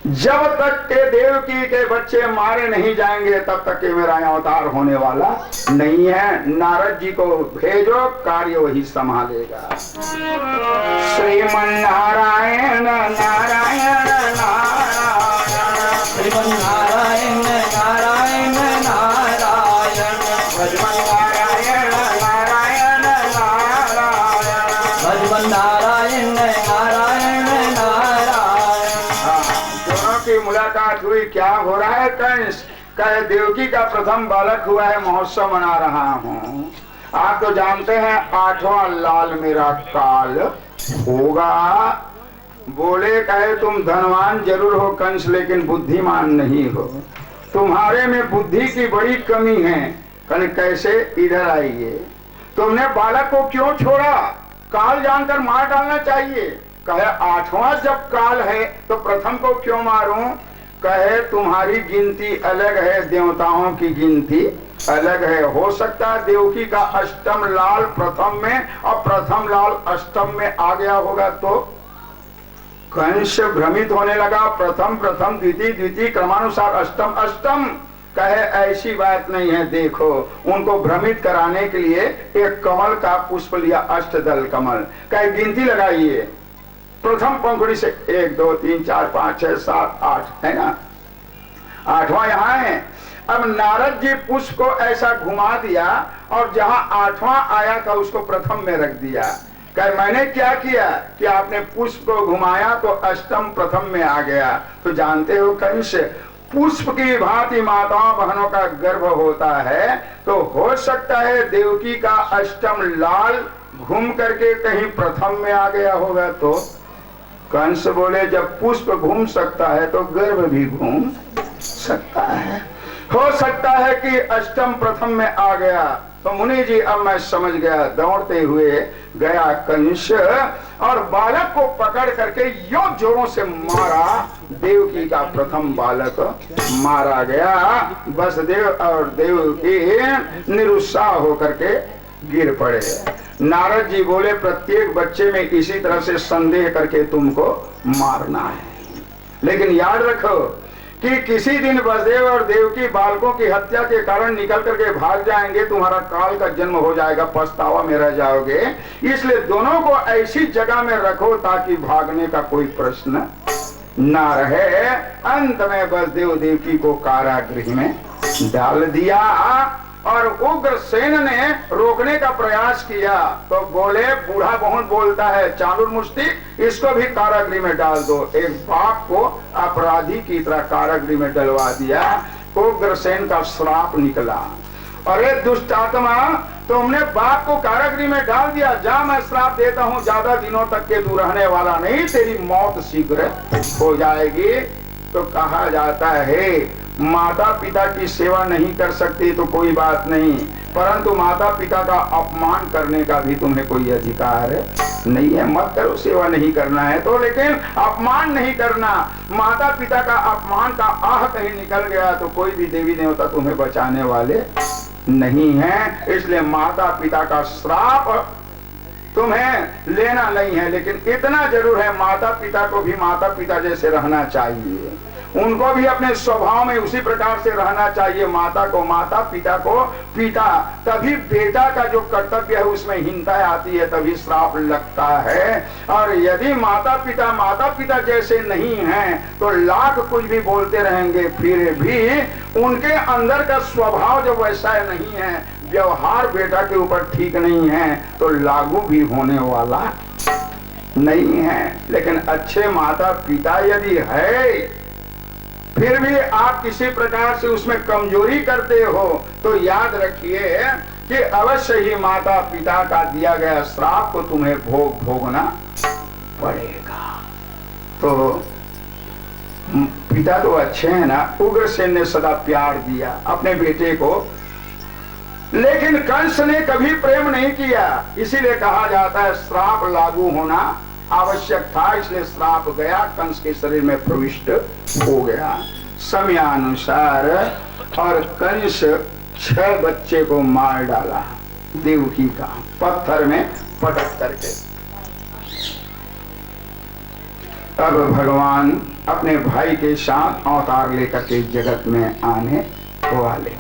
जब तक के देवकी के बच्चे मारे नहीं जाएंगे तब तक के मेरा अवतार होने वाला नहीं है। नारद जी को भेजो, कार्य वही संभालेगा। श्रीमन नारायण नारायण नारायण, श्रीमन नारायण नारायण नारायण, भजमन नारायण नारायण नारायण, भजमन नारायण नारायण नारायण। दोनों की मुलाकात हुई। क्या हो रहा है? कंस कहे देवकी का प्रथम बालक हुआ है, महोत्सव मना रहा हूँ। आप तो जानते हैं 8वां लाल मेरा काल होगा। बोले कहे तुम धनवान जरूर हो कंस, लेकिन बुद्धिमान नहीं हो, तुम्हारे में बुद्धि की बड़ी कमी है। कहे कैसे? इधर आइए। तुमने बालक को क्यों छोड़ा? काल जानकर मार डालना चाहिए। कहे 8वां जब काल है तो प्रथम को क्यों मारूं? कहे तुम्हारी गिनती अलग है, देवताओं की गिनती अलग है। हो सकता है देवकी का अष्टम लाल प्रथम में और प्रथम लाल अष्टम में आ गया होगा। तो कंस भ्रमित होने लगा, प्रथम प्रथम द्वितीय द्वितीय क्रमानुसार अष्टम अष्टम। कहे ऐसी बात नहीं है, देखो उनको भ्रमित कराने के लिए एक कमल का पुष्प लिया, अष्टदल कमल। कहे गिनती लगाइए, प्रथम पंखुड़ी से 1 2 3 4 5 6 7 8 है ना, 8वां यहाँ है। अब नारद जी पुष्प को ऐसा घुमा दिया और जहां 8वां आया था उसको प्रथम में रख दिया। कहे मैंने क्या किया कि आपने पुष्प को घुमाया तो अष्टम प्रथम में आ गया। तो जानते हो कंस, पुष्प की भांति माताओं बहनों का गर्भ होता है, तो हो सकता है देवकी का अष्टम लाल घूम करके कहीं प्रथम में आ गया होगा। तो कंस बोले जब पुष्प घूम सकता है तो गर्भ भी घूम सकता है। हो सकता है कि अष्टम प्रथम में आ गया। तो मुनि जी अब मैं समझ गया। दौड़ते हुए गया कंस और बालक को पकड़ करके यो जोरों से मारा। देवकी का प्रथम बालक मारा गया। वसुदेव और देवकी निरुत्साह होकर के गिर पड़े। नारद जी बोले प्रत्येक बच्चे में इसी तरह से संदेह करके तुमको मारना है, लेकिन याद रखो कि किसी दिन वसुदेव और देवकी बालकों की हत्या के कारण निकल करके भाग जाएंगे, तुम्हारा काल का जन्म हो जाएगा, पछतावा में रह जाओगे। इसलिए दोनों को ऐसी जगह में रखो ताकि भागने का कोई प्रश्न ना रहे। अंत में वसुदेव देवकी को कारागृह में डाल दिया और उग्रसेन ने रोकने का प्रयास किया तो बोले, बूढ़ा बहुत बोलता है, चाणूरमुष्टि इसको भी कारागृह में डाल दो। एक बाप को अपराधी की तरह कारागृह में डलवा दिया। उग्रसेन का श्राप निकला, अरे दुष्ट आत्मा, तुमने बाप को कारागृह में डाल दिया, जा मैं श्राप देता हूँ, ज्यादा दिनों तक के तू रहने वाला नहीं, तेरी मौत शीघ्र हो जाएगी। तो कहा जाता है माता पिता की सेवा नहीं कर सकती तो कोई बात नहीं, परंतु माता पिता का अपमान करने का भी तुम्हें कोई अधिकार नहीं है। मत करो, सेवा नहीं करना है तो, लेकिन अपमान नहीं करना। माता पिता का अपमान का आह कहीं निकल गया तो कोई भी देवी देवता तुम्हें बचाने वाले नहीं है। इसलिए माता पिता का श्राप तुम्हें लेना नहीं है, लेकिन इतना जरूर है माता पिता को भी माता पिता जैसे रहना चाहिए, उनको भी अपने स्वभाव में उसी प्रकार से रहना चाहिए। माता को माता, पिता को पिता, तभी बेटा का जो कर्तव्य है उसमें हीनता आती है, तभी श्राप लगता है। और यदि माता पिता जैसे नहीं हैं तो लाख कुछ भी बोलते रहेंगे, फिर भी उनके अंदर का स्वभाव जब वैसा नहीं है, व्यवहार बेटा के ऊपर ठीक नहीं है तो लागू भी होने वाला नहीं है। लेकिन अच्छे माता पिता यदि है फिर भी आप किसी प्रकार से उसमें कमजोरी करते हो तो याद रखिए कि अवश्य ही माता पिता का दिया गया श्राप को तुम्हें भोगना पड़ेगा। तो पिता तो अच्छे हैं ना, उग्रसेन ने सदा प्यार दिया अपने बेटे को, लेकिन कंस ने कभी प्रेम नहीं किया, इसीलिए कहा जाता है श्राप लागू होना आवश्यक था। इसलिए श्राप गया, कंस के शरीर में प्रविष्ट हो गया समयानुसार, और कंस 6 बच्चे को मार डाला देवकी का, पत्थर में पटक करके। अब भगवान अपने भाई के साथ अवतार लेकर के जगत में आने वाले।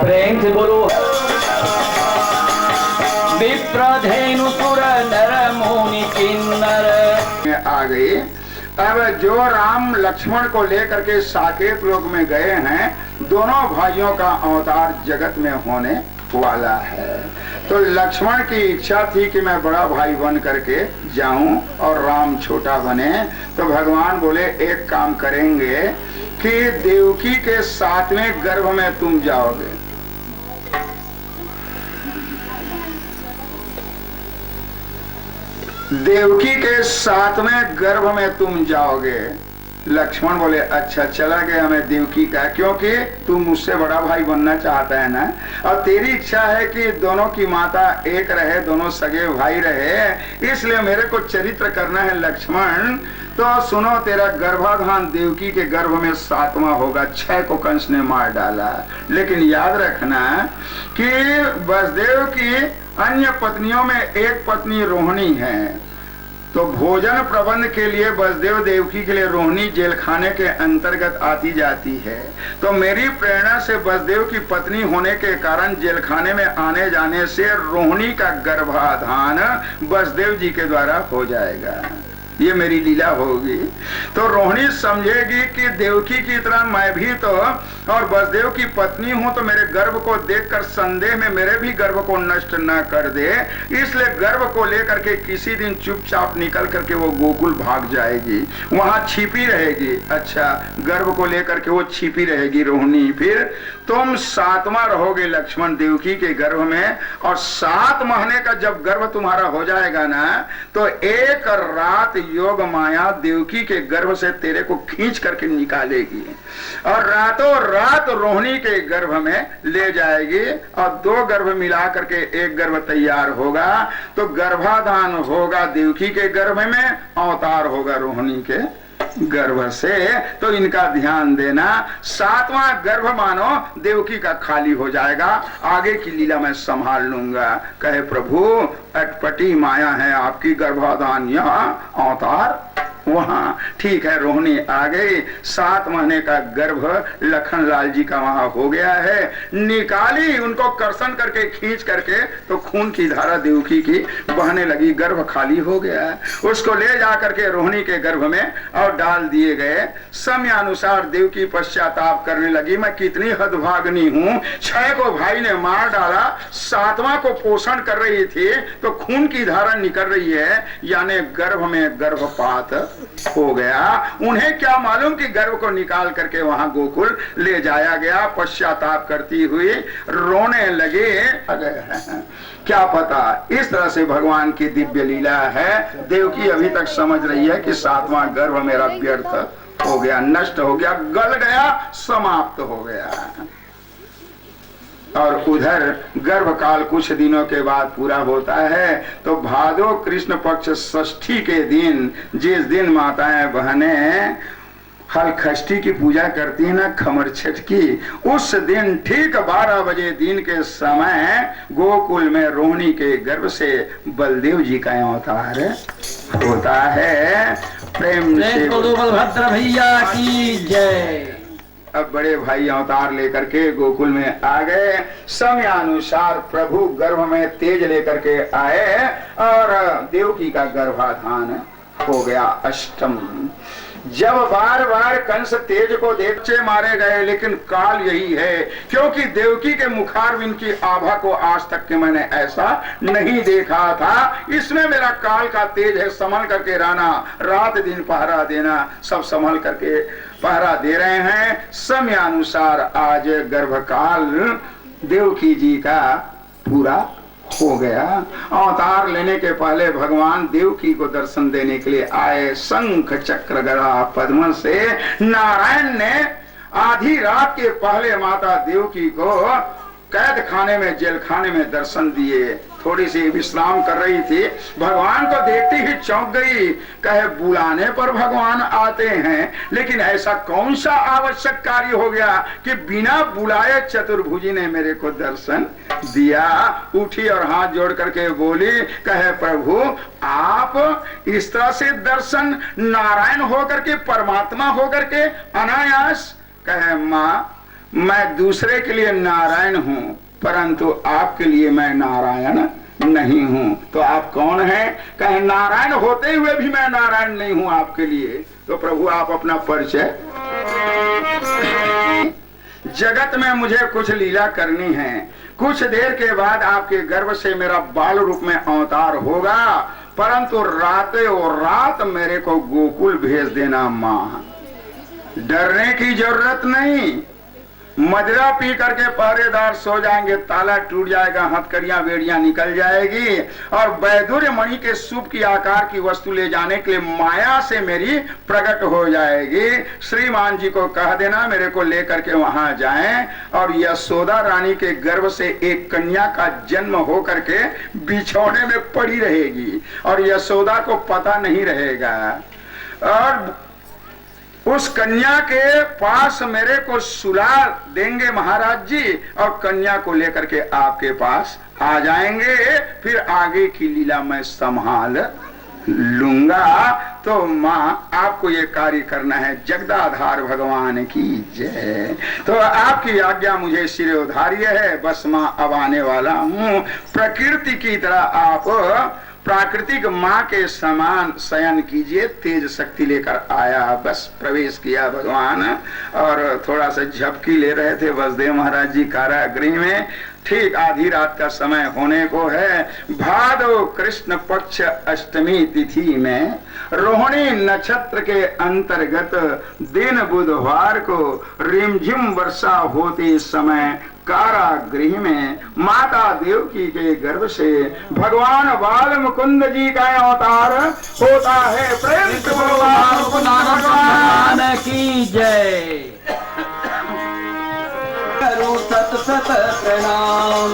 प्रेम से बोलो। विप्रधेनु सुर नर मुनि किन्नर आ गई। अब जो राम लक्ष्मण को लेकर के साकेत लोक में गए हैं, दोनों भाइयों का अवतार जगत में होने वाला है। तो लक्ष्मण की इच्छा थी कि मैं बड़ा भाई बन करके जाऊं और राम छोटा बने। तो भगवान बोले एक काम करेंगे कि देवकी के 7वें गर्भ में तुम जाओगे। देवकी के 7वें गर्भ में तुम जाओगे। लक्ष्मण बोले अच्छा, चला गया मैं देवकी का, क्योंकि तू मुझसे बड़ा भाई बनना चाहता है ना, और तेरी इच्छा है कि दोनों की माता एक रहे, दोनों सगे भाई रहे, इसलिए मेरे को चरित्र करना है लक्ष्मण। तो सुनो, तेरा गर्भाधान देवकी के गर्भ में 7वां होगा। 6 को कंस ने मार डाला, लेकिन याद रखना कि वसुदेव की अन्य पत्नियों में एक पत्नी रोहिणी है। तो भोजन प्रबंध के लिए वसुदेव देवकी के लिए रोहिणी जेल खाने के अंतर्गत आती जाती है। तो मेरी प्रेरणा से वसुदेव की पत्नी होने के कारण जेल खाने में आने जाने से रोहिणी का गर्भाधान वसुदेव जी के द्वारा हो जाएगा। ये मेरी लीला होगी। तो रोहिणी समझेगी कि देवकी की तरह मैं भी तो और वसुदेव की पत्नी हूं, तो मेरे गर्भ को देखकर संदेह में मेरे भी गर्भ को नष्ट न कर दे, इसलिए गर्भ को लेकर के किसी दिन चुपचाप निकल करके वो गोकुल भाग जाएगी, वहां छिपी रहेगी। अच्छा, गर्भ को लेकर के वो छिपी रहेगी रोहिणी। फिर तुम 7वां रहोगे लक्ष्मण देवकी के गर्भ में, और 7 महीने का जब गर्भ तुम्हारा हो जाएगा ना, तो एक रात योग माया देवकी के गर्भ से तेरे को खींच करके निकालेगी और रातों रात रोहिणी के गर्भ में ले जाएगी, और 2 गर्भ मिला करके एक गर्भ तैयार होगा। तो गर्भाधान होगा देवकी के गर्भ में, अवतार होगा रोहिणी के गर्भ से। तो इनका ध्यान देना। 7वां गर्भ मानो देवकी का खाली हो जाएगा, आगे की लीला मैं संभाल लूंगा। कहे प्रभु, अटपटी माया है आपकी, गर्भाधान यहाँ अवतार वहां ठीक है रोहिणी आ गई, 7 महीने का गर्भ लखन लाल जी का वहां हो गया है। निकाली उनको कर्षण करके खींच करके तो खून की धारा देवकी की बहने लगी, गर्भ खाली हो गया। उसको ले जा करके रोहिणी के गर्भ में और डाल दिए गए। समय अनुसार देवकी पश्चाताप करने लगी, मैं कितनी हदभागनी हूँ, 6 को भाई ने मार डाला, 7वां को पोषण कर रही थी तो खून की धारा निकल रही है, यानी गर्भ में गर्भपात हो गया। उन्हें क्या मालूम कि गर्भ को निकाल करके वहां गोकुल ले जाया गया। पश्चाताप करती हुई रोने लगे। क्या पता इस तरह से भगवान की दिव्य लीला है। देवकी अभी तक समझ रही है कि 7वां गर्भ मेरा व्यर्थ हो गया, नष्ट हो गया, गल गया, समाप्त हो गया। और उधर गर्भकाल कुछ दिनों के बाद पूरा होता है तो भादो कृष्ण पक्ष षष्ठी के दिन, जिस दिन माताएं बहनें हलखष्ठी की पूजा करती है ना, खमर छठ की, उस दिन ठीक 12 बजे दिन के समय गोकुल में रोहिणी के गर्भ से बलदेव जी का अवतार होता है। प्रेम से बलभद्र भैया की जय। अब बड़े भाई अवतार लेकर के गोकुल में आ गए। समय अनुसार प्रभु गर्भ में तेज लेकर के आए और देवकी का गर्भाधान हो गया। अष्टम जब बार बार कंस तेज को देखचे मारे गए, लेकिन काल यही है, क्योंकि देवकी के मुखारविंद की आभा को आज तक के मैंने ऐसा नहीं देखा था। इसमें मेरा काल का तेज है, संभल करके रहना, रात दिन पहरा देना, सब संभल करके पहरा दे रहे हैं। समय अनुसार आज गर्भकाल देवकी जी का पूरा हो गया। अवतार लेने के पहले भगवान देवकी को दर्शन देने के लिए आए। शंख चक्र गदा पद्म से नारायण ने आधी रात के पहले माता देवकी को कैद खाने में, जेल खाने में दर्शन दिए। थोड़ी सी विश्राम कर रही थी, भगवान को देखते ही चौंक गई। कहे बुलाने पर भगवान आते हैं, लेकिन ऐसा कौन सा आवश्यक कार्य हो गया कि बिना बुलाए चतुर्भुजी ने मेरे को दर्शन दिया। उठी और हाथ जोड़ करके बोली, कहे प्रभु आप इस तरह से दर्शन, नारायण होकर के, परमात्मा होकर के अनायास। कहे माँ मैं दूसरे के लिए नारायण हूँ, परंतु आपके लिए मैं नारायण नहीं हूँ। तो आप कौन हैं? कहे नारायण होते हुए भी मैं नारायण नहीं हूँ आपके लिए। तो प्रभु आप अपना परिचय। जगत में मुझे कुछ लीला करनी है, कुछ देर के बाद आपके गर्भ से मेरा बाल रूप में अवतार होगा, परंतु रात मेरे को गोकुल भेज देना माँ। डरने की जरूरत नहीं, मदिरा पी करके पहरेदार सो जाएंगे, ताला टूट जाएगा, हथकड़ियां बेड़ियां निकल जाएगी और वैदुर्य मणि के सूप की आकार की वस्तु ले जाने के लिए माया से मेरी प्रकट हो जाएगी। श्रीमान जी को कह देना मेरे को लेकर के वहां जाएं और यशोदा रानी के गर्भ से एक कन्या का जन्म हो करके बिछौने में पड़ी रहेगी और यशोदा को पता नहीं रहेगा। और उस कन्या के पास मेरे को सुला देंगे महाराज जी और कन्या को लेकर के आपके पास आ जाएंगे। फिर आगे की लीला मैं संभाल लूंगा। तो माँ आपको ये कार्य करना है। जगदाधार भगवान की जय। तो आपकी आज्ञा मुझे सिरोधार्य है, बस माँ अब आने वाला हूँ। प्रकृति की तरह आप प्राकृतिक माँ के समान शयन कीजिए। तेज शक्ति लेकर आया, बस प्रवेश किया भगवान और थोड़ा सा झपकी ले रहे थे वसुदेव महाराज जी कारागृह में। ठीक आधी रात का समय होने को है। भादो कृष्ण पक्ष अष्टमी तिथि में रोहिणी नक्षत्र के अंतर्गत दिन बुधवार को रिमझिम वर्षा होते समय कारागृह में माता देवकी के गर्भ से भगवान बाल मुकुंद जी का अवतार होता है। प्रेम से भगवान की जय। करो सत सत प्रणाम,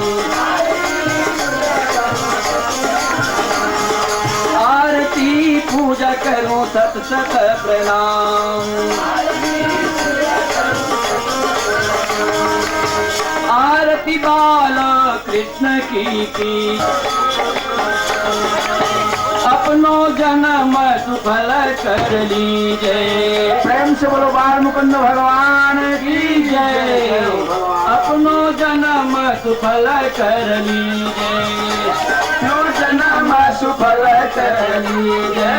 आरती पूजा करो सत सत प्रणाम। आरती बाल कृष्ण की अपनो जन्म सुफल कर लीजे। प्रेम से बोलो बाल मुकुंद भगवान की जय। अपनो जन्म सुफल कर लीजे। अपनो जन्म सुफल कर लीजे।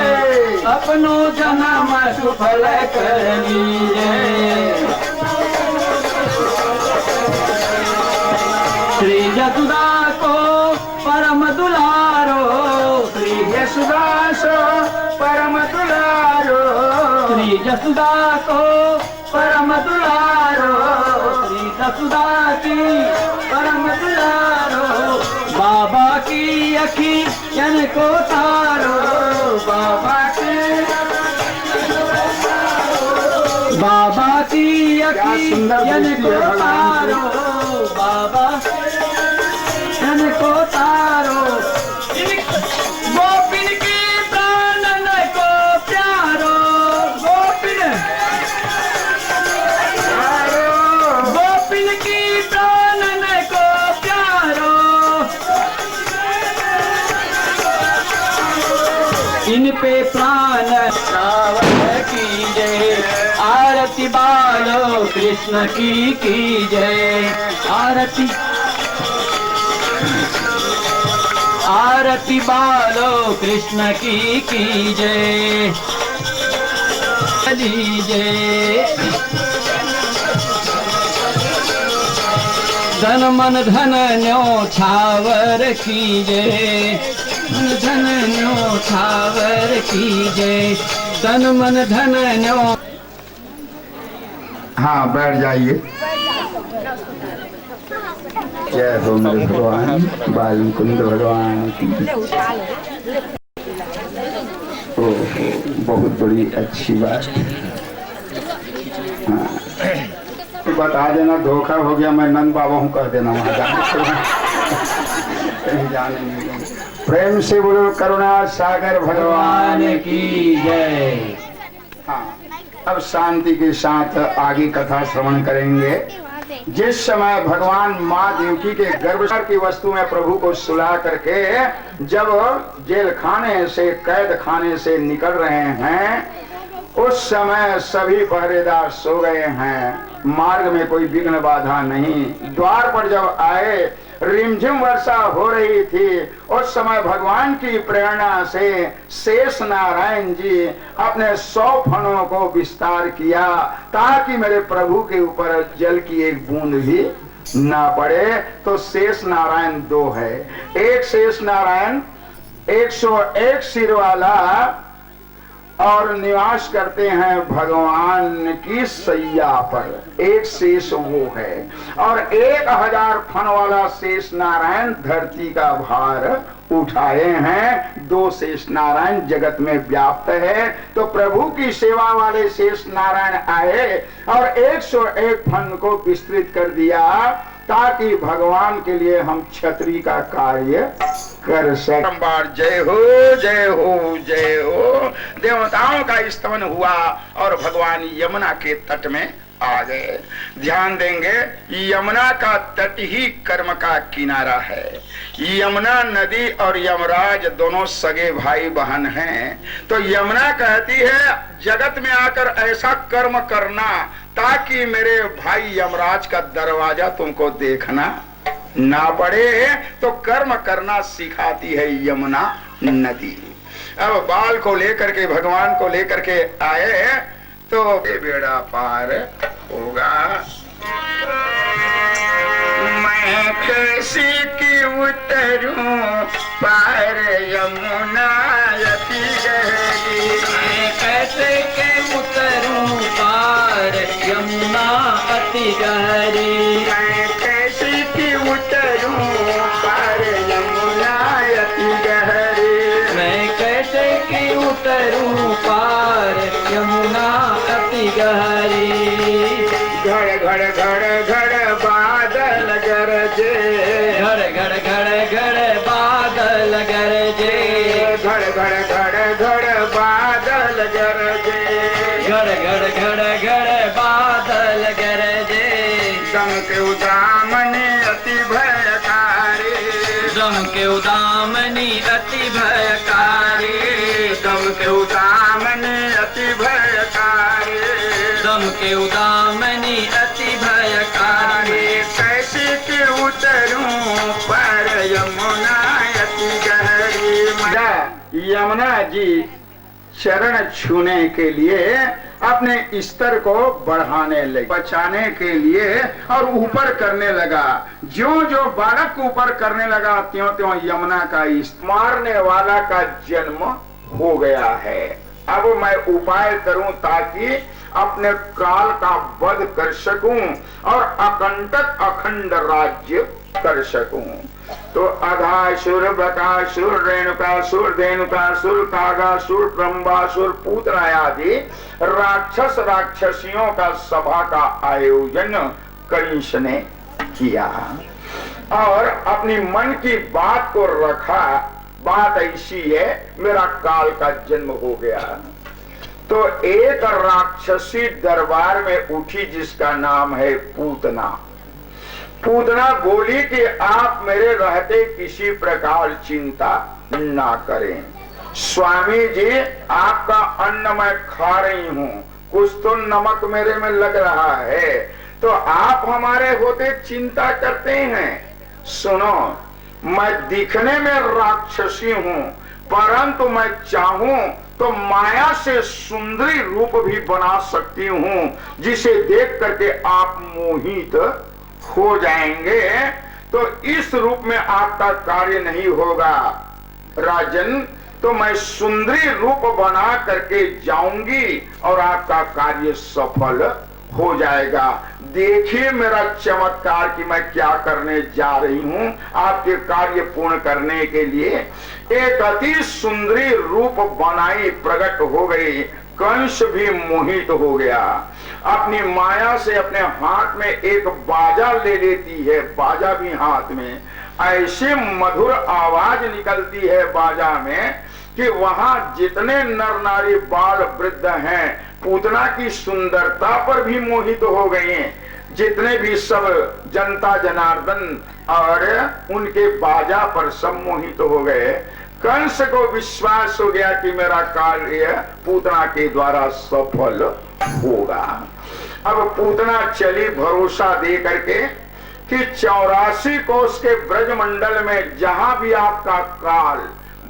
अपनो जन्म सुफल कर लीजे। श्री यशोदा को परम दुलारो, श्री यशोदास परम दुलारो, श्री यशोदा को परम दुलारो, श्री यशोदा की परम दुलारो। बाबा की अखियन को तारो, बाबा की अखियन को तारो, बाबा को तारो। गोपिन की प्राणन को प्यारो, गोपिन गोपिन की प्राणन को प्यारो। इन पे प्राण श्रावण की जय। आरती बालो कृष्ण की जय। आरती आरती बालो कृष्ण की जय। जय धन मन धन न्यो छावर की जय। धन न्यो छावर की जय। धन मन धन न्यो। हाँ बैठ जाइए। जय हो मेरे भगवान बाल मुकुंद भगवान की। ओह बहुत बड़ी अच्छी बात। हाँ बता देना धोखा हो गया, मैं नंद बाबा हूँ कह देना, वहाँ कहीं जाने नहीं दूंगा। प्रेम से बोलो करुणा सागर भगवान की जय। हाँ अब शांति के साथ आगे कथा श्रवण करेंगे। जिस समय भगवान माँ देवकी के गर्भ की वस्तु में प्रभु को सुला करके जब जेल खाने से कैद खाने से निकल रहे हैं, उस समय सभी पहरेदार सो गए हैं। मार्ग में कोई विघ्न बाधा नहीं। द्वार पर जब आए रिमझिम वर्षा हो रही थी, उस समय भगवान की प्रेरणा से शेष नारायण जी अपने 100 फणों को विस्तार किया ताकि मेरे प्रभु के ऊपर जल की एक बूंद भी ना पड़े। तो शेष नारायण 2 है। एक शेष नारायण 101 सिर वाला और निवास करते हैं भगवान की सैया पर, एक शेष वो है। और 1000 फण वाला शेष नारायण धरती का भार उठाए हैं। 2 शेष नारायण जगत में व्याप्त है। तो प्रभु की सेवा वाले शेष नारायण आए और 101 फण को विस्तृत कर दिया ताकि भगवान के लिए हम छतरी का कार्य कर सकें। जय हो जय हो जय हो। देवताओं का स्तवन हुआ और भगवान यमुना के तट में आ गए। ध्यान देंगे यमुना का तट ही कर्म का किनारा है। यमुना नदी और यमराज दोनों सगे भाई बहन हैं। तो यमुना कहती है जगत में आकर ऐसा कर्म करना ताकि मेरे भाई यमराज का दरवाजा तुमको देखना ना पड़े। तो कर्म करना सिखाती है यमुना नदी। अब बाल को लेकर के भगवान को लेकर के आए तो बेड़ा पार होगा। मैं कैसी की उतरूं पार यमुना अति गहरी। मैं कैसे के उतरूं पार यमुना अति गहरी। मैं कैसी की उतरूं पार यमुना अति गहरी। मैं कैसे की उतरूं पार यमुना अति गहरी। घड़ घड़ घड़ घड़ बादल गरजे। घड़ घड़ घड़ घड़ बादल गरजे। घड़ घड़ घड़ घड़ बादल गरजे। घड़ घड़ घड़ घड़ बादल गरजे। दमके उदामनी अति भयकारी। दमके उदामनी अति भयकारी। के उदामनी अति भयकारी। कैसे के उतरूं पर यमुना अति गहरी। यमुना जी चरण छूने के लिए अपने स्तर को बढ़ाने लगे, बचाने के लिए और ऊपर करने लगा। जो जो बालक ऊपर करने लगा त्यों त्यों यमुना का मारने वाला का जन्म हो गया है। अब मैं उपाय करूं ताकि अपने काल का वध कर सकूं और अकंटक अखंड राज्य कर सकूं। तो अघासुर, बकासुर, रेणुकासुर, धेनुकासुर, कागासुर, ब्रह्मासुर, पूतना आदि राक्षस राक्षसियों का सभा का आयोजन कंस ने किया और अपनी मन की बात को रखा। बात ऐसी है, मेरा काल का जन्म हो गया। तो एक राक्षसी दरबार में उठी जिसका नाम है पूतना। पूतना बोली कि आप मेरे रहते किसी प्रकार चिंता ना करें। स्वामी जी, आपका अन्न मैं खा रही हूँ, कुछ तो नमक मेरे में लग रहा है, तो आप हमारे होते चिंता करते हैं। सुनो, मैं दिखने में राक्षसी हूँ, परंतु मैं चाहूं तो माया से सुंदरी रूप भी बना सकती हूँ, जिसे देख करके आप मोहित हो जाएंगे। तो इस रूप में आपका कार्य नहीं होगा राजन, तो मैं सुंदरी रूप बना करके जाऊंगी और आपका कार्य सफल हो जाएगा। देखिए मेरा चमत्कार कि मैं क्या करने जा रही हूं आपके कार्य पूर्ण करने के लिए। एक अति सुंदरी रूप बनाई प्रकट हो गई। कंस भी मोहित हो गया। अपनी माया से अपने हाथ में एक बाजा ले लेती है, बाजा भी हाथ में, ऐसे मधुर आवाज निकलती है बाजा में कि वहां जितने नर नारी बाल वृद्ध हैं पूतना की सुंदरता पर भी मोहित हो गए हैं। जितने भी सब जनता जनार्दन और उनके बाजा पर सब मोहित हो गए। कंस को विश्वास हो गया कि मेरा कार्य पूतना के द्वारा सफल होगा। अब पूतना चली भरोसा दे करके कि 84 कोस के ब्रजमंडल में जहां भी आपका काल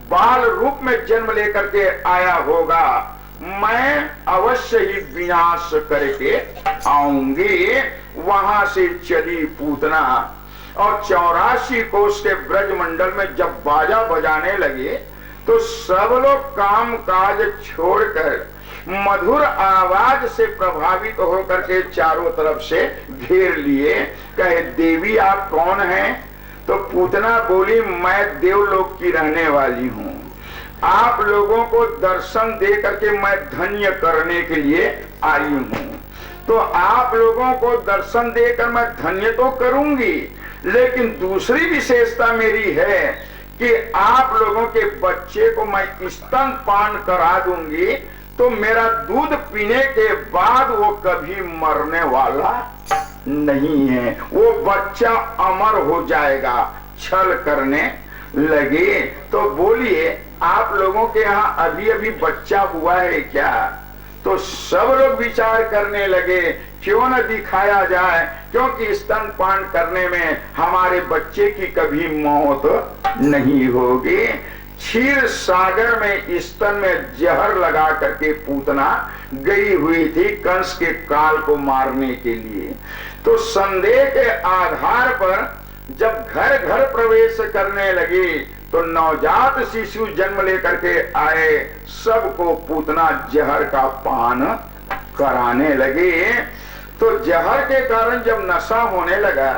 बाल रूप में जन्म लेकर के आया होगा, मैं अवश्य ही विनाश करके आऊंगी। वहां से चली पूतना और 84 कोस के ब्रजमंडल में जब बाजा बजाने लगे तो सब लोग काम काज छोड़कर मधुर आवाज से प्रभावित होकर के चारों तरफ से घेर लिए। कहे, देवी आप कौन हैं? तो पूतना बोली, मैं देवलोक की रहने वाली हूँ। आप लोगों को दर्शन दे करके मैं धन्य करने के लिए आई हूँ। तो आप लोगों को दर्शन देकर मैं धन्य तो करूंगी, लेकिन दूसरी विशेषता मेरी है कि आप लोगों के बच्चे को मैं स्तनपान करा दूंगी, तो मेरा दूध पीने के बाद वो कभी मरने वाला नहीं है, वो बच्चा अमर हो जाएगा। छल करने लगे। तो बोलिए, आप लोगों के यहाँ अभी अभी बच्चा हुआ है क्या? तो सब लोग विचार करने लगे, क्यों न दिखाया जाए, क्योंकि स्तनपान करने में हमारे बच्चे की कभी मौत नहीं होगी। क्षीर सागर में स्तन में जहर लगा करके पूतना गई हुई थी कंस के काल को मारने के लिए। तो संदेह के आधार पर जब घर घर प्रवेश करने लगी तो नवजात शिशु जन्म लेकर के आए, सबको पूतना जहर का पान कराने लगे। तो जहर के कारण जब नशा होने लगा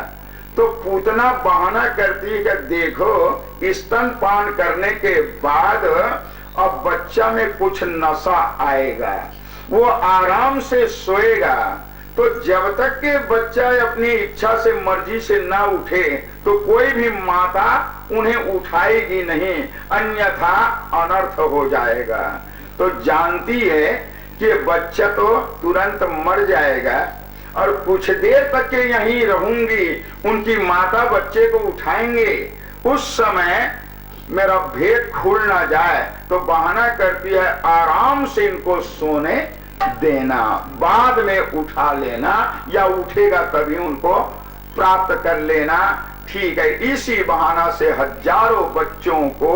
तो पूतना बहाना करती है कि देखो स्तनपान करने के बाद अब बच्चा में कुछ नशा आएगा, वो आराम से सोएगा। तो जब तक के बच्चा अपनी इच्छा से मर्जी से ना उठे तो कोई भी माता उन्हें उठाएगी नहीं, अन्यथा अनर्थ हो जाएगा। तो जानती है कि बच्चा तो तुरंत मर जाएगा और कुछ देर तक के यहीं रहूंगी, उनकी माता बच्चे को उठाएंगे, उस समय मेरा भेद खुल ना जाए। तो बहाना करती है आराम से इनको सोने देना, बाद में उठा लेना, या उठेगा तभी उनको प्राप्त कर लेना। ठीक है, इसी बहाना से हजारों बच्चों को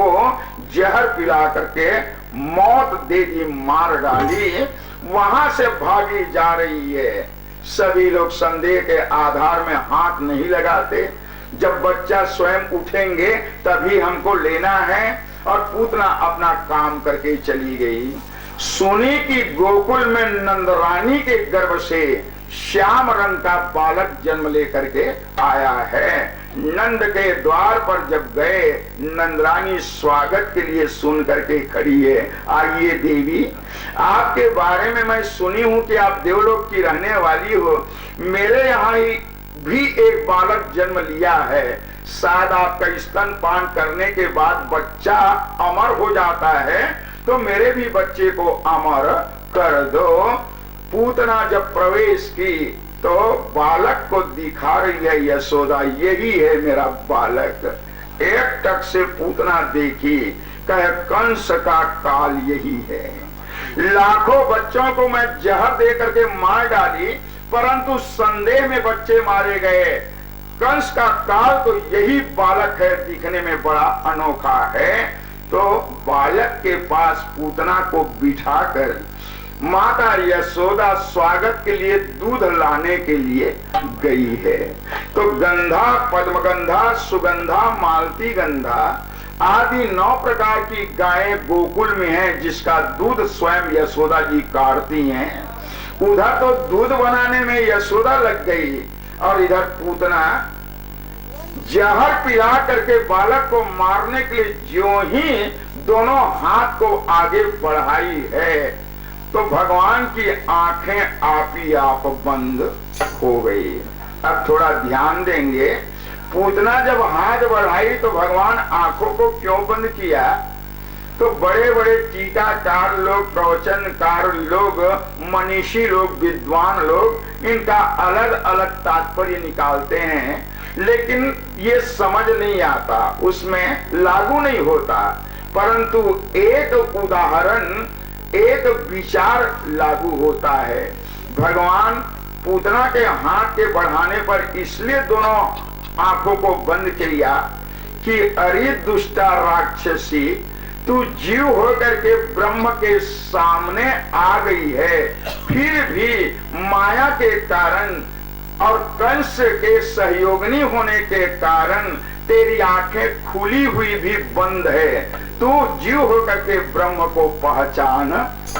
जहर पिला करके मौत दे दी, मार डाली, वहां से भागी जा रही है। सभी लोग संदेह के आधार में हाथ नहीं लगाते, जब बच्चा स्वयं उठेंगे तभी हमको लेना है, और पूतना अपना काम करके चली गई। सुनी कि गोकुल में नंदरानी के गर्भ से श्याम रंग का बालक जन्म लेकर के आया है। नंद के द्वार पर जब गए, नंदरानी स्वागत के लिए सुन करके खड़ी है। आइए देवी, आपके बारे में मैं सुनी हूं कि आप देवलोक की रहने वाली हो। मेरे यहाँ ही भी एक बालक जन्म लिया है, शायद आपका स्तनपान करने के बाद बच्चा अमर हो जाता है, तो मेरे भी बच्चे को अमर कर दो। पूतना जब प्रवेश की तो बालक को दिखा रही है यशोदा, यही है मेरा बालक। एक टक से पूतना देखी, कहे कंस का काल यही है। लाखों बच्चों को मैं जहर दे करके मार डाली, परंतु संदेह में बच्चे मारे गए। कंस का काल तो यही बालक है, दिखने में बड़ा अनोखा है। तो बालक के पास पूतना को बिठाकर माता यशोदा स्वागत के लिए दूध लाने के लिए गई है। तो गंधा, पद्मगंधा, सुगंधा, मालती गंधा आदि 9 प्रकार की गायें गोकुल में हैं, जिसका दूध स्वयं यशोदा जी काढ़ती हैं। उधर तो दूध बनाने में यशोदा लग गई, और इधर पूतना जहर पिला करके बालक को मारने के लिए ज्यों ही दोनों हाथ को आगे बढ़ाई है, तो भगवान की आंखें आप ही आप बंद हो गई। अब थोड़ा ध्यान देंगे, पूतना जब हाथ बढ़ाई तो भगवान आंखों को क्यों बंद किया? तो बड़े बड़े टीकाकार लोग, प्रवचनकार लोग, मनीषी लोग, विद्वान लोग इनका अलग अलग तात्पर्य निकालते हैं, लेकिन ये समझ नहीं आता, उसमें लागू नहीं होता। परंतु एक उदाहरण, एक विचार लागू होता है। भगवान पूतना के हाथ के बढ़ाने पर इसलिए दोनों आंखों को बंद किया कि अरे दुष्टा राक्षसी, तू जीव होकर के ब्रह्म के सामने आ गई है, फिर भी माया के कारण और कंस के सहयोगिनी होने के कारण तेरी आंखें खुली हुई भी बंद है। तू जीव होकर के ब्रह्म को पहचान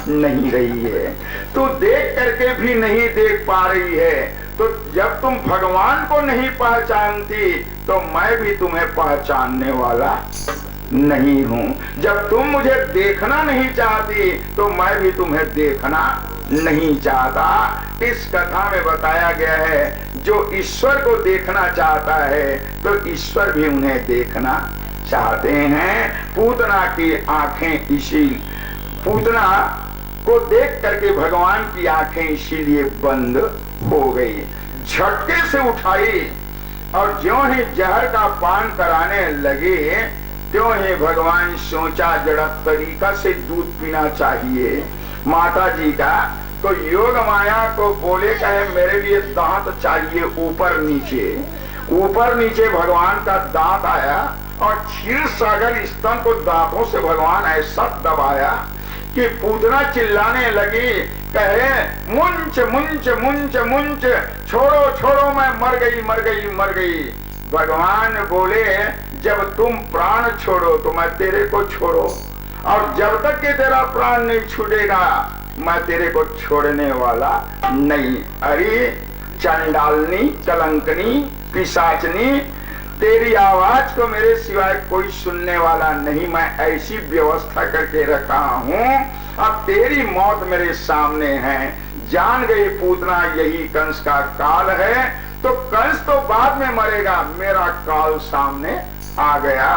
नहीं रही है, तू देख करके भी नहीं देख पा रही है। तो जब तुम भगवान को नहीं पहचानती, तो मैं भी तुम्हें पहचानने वाला नहीं हूं। जब तुम मुझे देखना नहीं चाहती, तो मैं भी तुम्हें देखना नहीं चाहता। इस कथा में बताया गया है, जो ईश्वर को देखना चाहता है, तो ईश्वर भी उन्हें देखना चाहते हैं। पूतना की आंखें इसी, पूतना को देख करके भगवान की आंखें इसीलिए बंद हो गई। झटके से उठाई, और ज्यों ही जहर का पान कराने लगे, त्यों ही भगवान सोचा जरा तरीका से दूध पीना चाहिए माता जी का। तो योग माया को बोले, कहे मेरे लिए दांत चाहिए ऊपर नीचे। ऊपर नीचे भगवान का दांत आया, और क्षीर सागर स्तन को दांतों से भगवान ऐसा दबाया कि पूतना चिल्लाने लगी, कहे मुंच मुंच मुंच मुंच, छोड़ो छोड़ो, मैं मर गई मर गई मर गई। भगवान बोले, जब तुम प्राण छोड़ो तो मैं तेरे को छोड़ो, और जब तक कि तेरा प्राण नहीं छूटेगा, मैं तेरे को छोड़ने वाला नहीं। अरे चंडालनी, कलंकनी, पिशाचनी, तेरी आवाज को मेरे सिवाय कोई सुनने वाला नहीं। मैं ऐसी व्यवस्था करके रखा हूं, अब तेरी मौत मेरे सामने है। जान गई पूतना यही कंस का काल है, तो कंस तो बाद में मरेगा, मेरा काल सामने आ गया।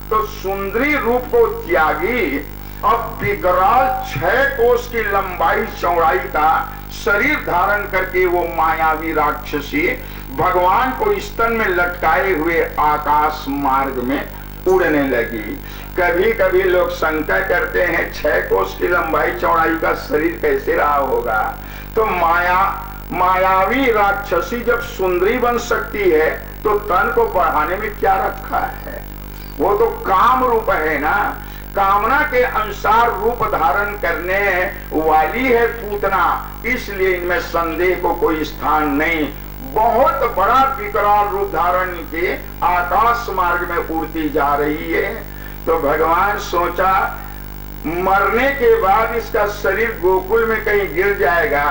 तो सुंदरी रूप को त्यागी, अब विकराल 6 कोस की लंबाई चौड़ाई का शरीर धारण करके वो मायावी राक्षसी भगवान को स्तन में लटकाए हुए आकाश मार्ग में उड़ने लगी। कभी कभी लोग शंका करते हैं 6 कोस की लंबाई चौड़ाई का शरीर कैसे रहा होगा। तो मायावी राक्षसी जब सुंदरी बन सकती है तो तन को बढ़ाने में क्या रखा है? वो तो काम रूप है ना, कामना के अनुसार रूप धारण करने वाली है पूतना, इसलिए इनमें संदेह को कोई स्थान नहीं। बहुत बड़ा विकराल रूप धारण के आकाश मार्ग में उड़ती जा रही है। तो भगवान सोचा मरने के बाद इसका शरीर गोकुल में कहीं गिर जाएगा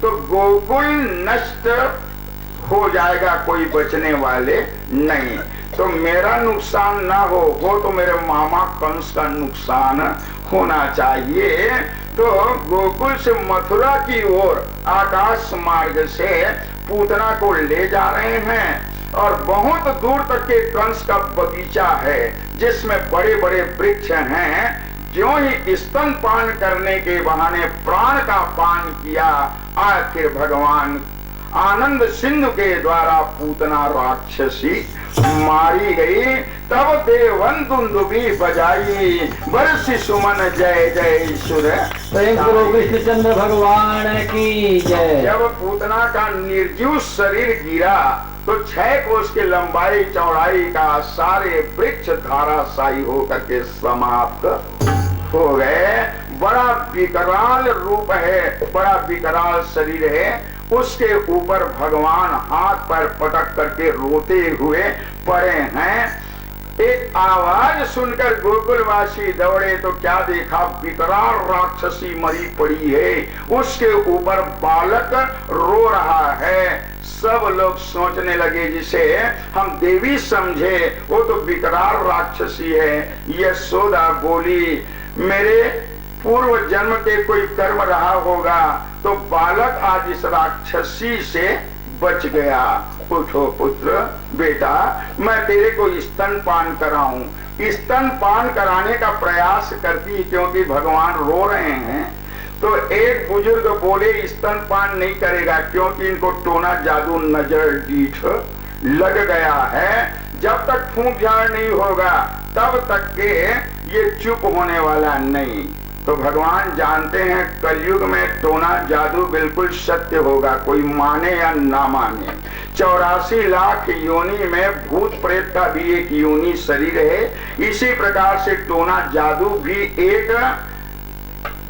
तो गोकुल नष्ट हो जाएगा, कोई बचने वाले नहीं। तो मेरा नुकसान ना हो, वो तो मेरे मामा कंस का नुकसान होना चाहिए। तो गोकुल से मथुरा की ओर आकाश मार्ग से पूतना को ले जा रहे हैं और बहुत दूर तक के कंस का बगीचा है जिसमें बड़े बड़े वृक्ष हैं। ज्यों ही स्तनपान करने के बहाने प्राण का पान किया, आखिर भगवान आनंद सिंधु के द्वारा पूतना राक्षसी मारी गई। तब देवन दुंदुभी बजाई, बरसी सुमन जय जय सुर। कृष्णचंद्र भगवान की जय। जब पूतना का निर्जीव शरीर गिरा तो 6 कोस की लंबाई चौड़ाई का सारे वृक्ष धाराशायी होकर के समाप्त हो गए। बड़ा विकराल रूप है, बड़ा विकराल शरीर है। उसके ऊपर भगवान हाथ पैर पटक करके रोते हुए पड़े हैं। एक आवाज सुनकर गोकुलवासी दौड़े तो क्या देखा, विकराल राक्षसी मरी पड़ी है, उसके ऊपर बालक रो रहा है। सब लोग सोचने लगे जिसे हम देवी समझे वो तो विकराल राक्षसी है। यशोदा बोली मेरे पूर्व जन्म के कोई कर्म रहा होगा तो बालक आज इस राक्षसी से बच गया। उठो पुत्र, बेटा मैं तेरे को स्तनपान कराऊं। स्तनपान कराने का प्रयास करती क्योंकि भगवान रो रहे हैं। तो एक बुजुर्ग बोले स्तनपान नहीं करेगा क्योंकि इनको टोना जादू नजर डीठ लग गया है। जब तक फूंक झाड़ नहीं होगा तब तक के ये चुप होने वाला नहीं। तो भगवान जानते हैं कलयुग में टोना जादू बिल्कुल सत्य होगा, कोई माने या ना माने। 84 लाख योनि में भूत प्रेत का भी एक योनि शरीर है। इसी प्रकार से टोना जादू भी एक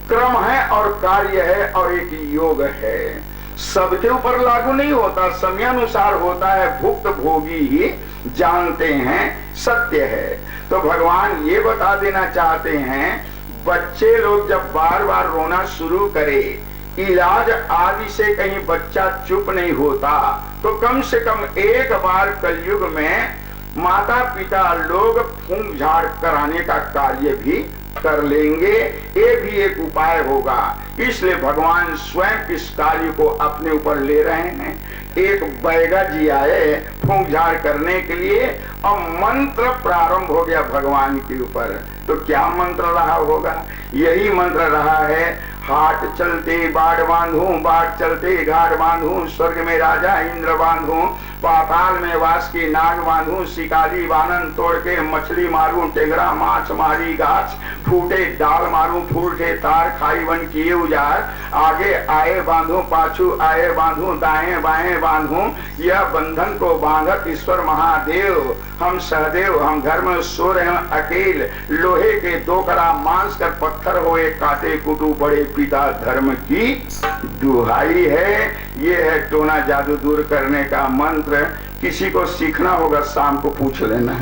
क्रम है और कार्य है और एक योग है। सबके ऊपर लागू नहीं होता, समयानुसार होता है। भुक्त भोगी ही जानते हैं, सत्य है। तो भगवान ये बता देना चाहते हैं बच्चे लोग जब बार बार रोना शुरू करे, इलाज आदि से कहीं बच्चा चुप नहीं होता तो कम से कम एक बार कलयुग में माता पिता लोग फूंक झाड़ कराने का कार्य भी कर लेंगे। ये भी एक उपाय होगा। इसलिए भगवान स्वयं इस कार्य को अपने ऊपर ले रहे हैं। एक बैगा जी आए फूंक झाड़ करने के लिए और मंत्र प्रारंभ हो गया भगवान के ऊपर। तो क्या मंत्र रहा होगा? यही मंत्र रहा है, हाट चलते बाढ़ बांधू, बाढ़ चलते घाट बांधू, स्वर्ग में राजा इंद्र बांधू, पाताल में वास की नाग बांधू, शिकारी बानन तोड़ के मछली मारू, टेंगरा माछ मारी गाछ, फूटे डाल मारू, फूटे तार खाई वन किए उजार, आगे आए बांधू, पाछू आए बांधू, दाएं बाएं बांधू, यह बंधन को बांधत ईश्वर महादेव। हम सहदेव, हम घर में सो रहे हैं अकेले, लोहे के 2 कड़ा मांस कर पत्थर होए काटे कुटू, बड़े पिता धर्म की दुहाई है। ये है टोना जादू दूर करने का मंत्र। किसी को सीखना होगा शाम को पूछ लेना।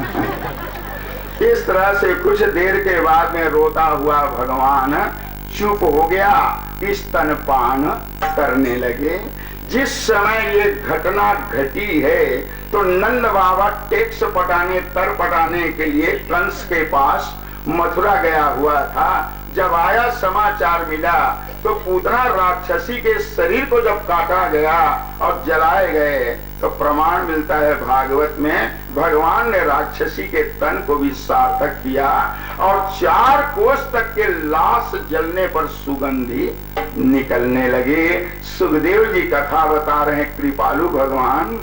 इस तरह से कुछ देर के बाद में रोता हुआ भगवान चुप हो गया, स्तनपान करने लगे। जिस समय ये घटना घटी है तो नंद बाबा टैक्स पटाने तर पटाने के लिए कंस के पास मथुरा गया हुआ था। जब आया समाचार मिला तो पूतना राक्षसी के शरीर को जब काटा गया और जलाए गए तो प्रमाण मिलता है भागवत में, भगवान ने राक्षसी के तन को भी सार्थक किया और 4 कोस तक के लाश जलने पर सुगंधी निकलने लगे। सुखदेव जी कथा बता रहे हैं, कृपालु भगवान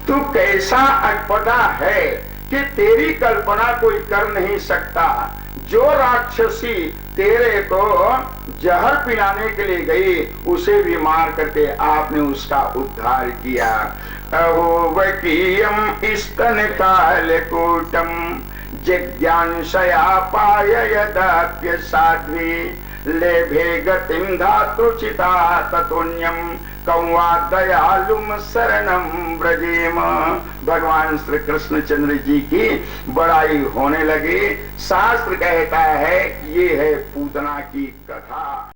तू कैसा अटपटा है कि तेरी कल्पना कोई कर नहीं सकता। जो राक्षसी तेरे को जहर पिलाने के लिए गई, उसे भी मार करके आपने उसका उद्धार किया। अहोवकीयम स्तन कालकूटम जिज्ञांसया पाय यदाप्य साध्वी लेभे गतिम धातुचिता ततुन्यम कौवा दयालुम शरणम ब्रजेम। भगवान श्री कृष्णचंद्र जी की बड़ाई होने लगी। शास्त्र कहता है ये है पूतना की कथा।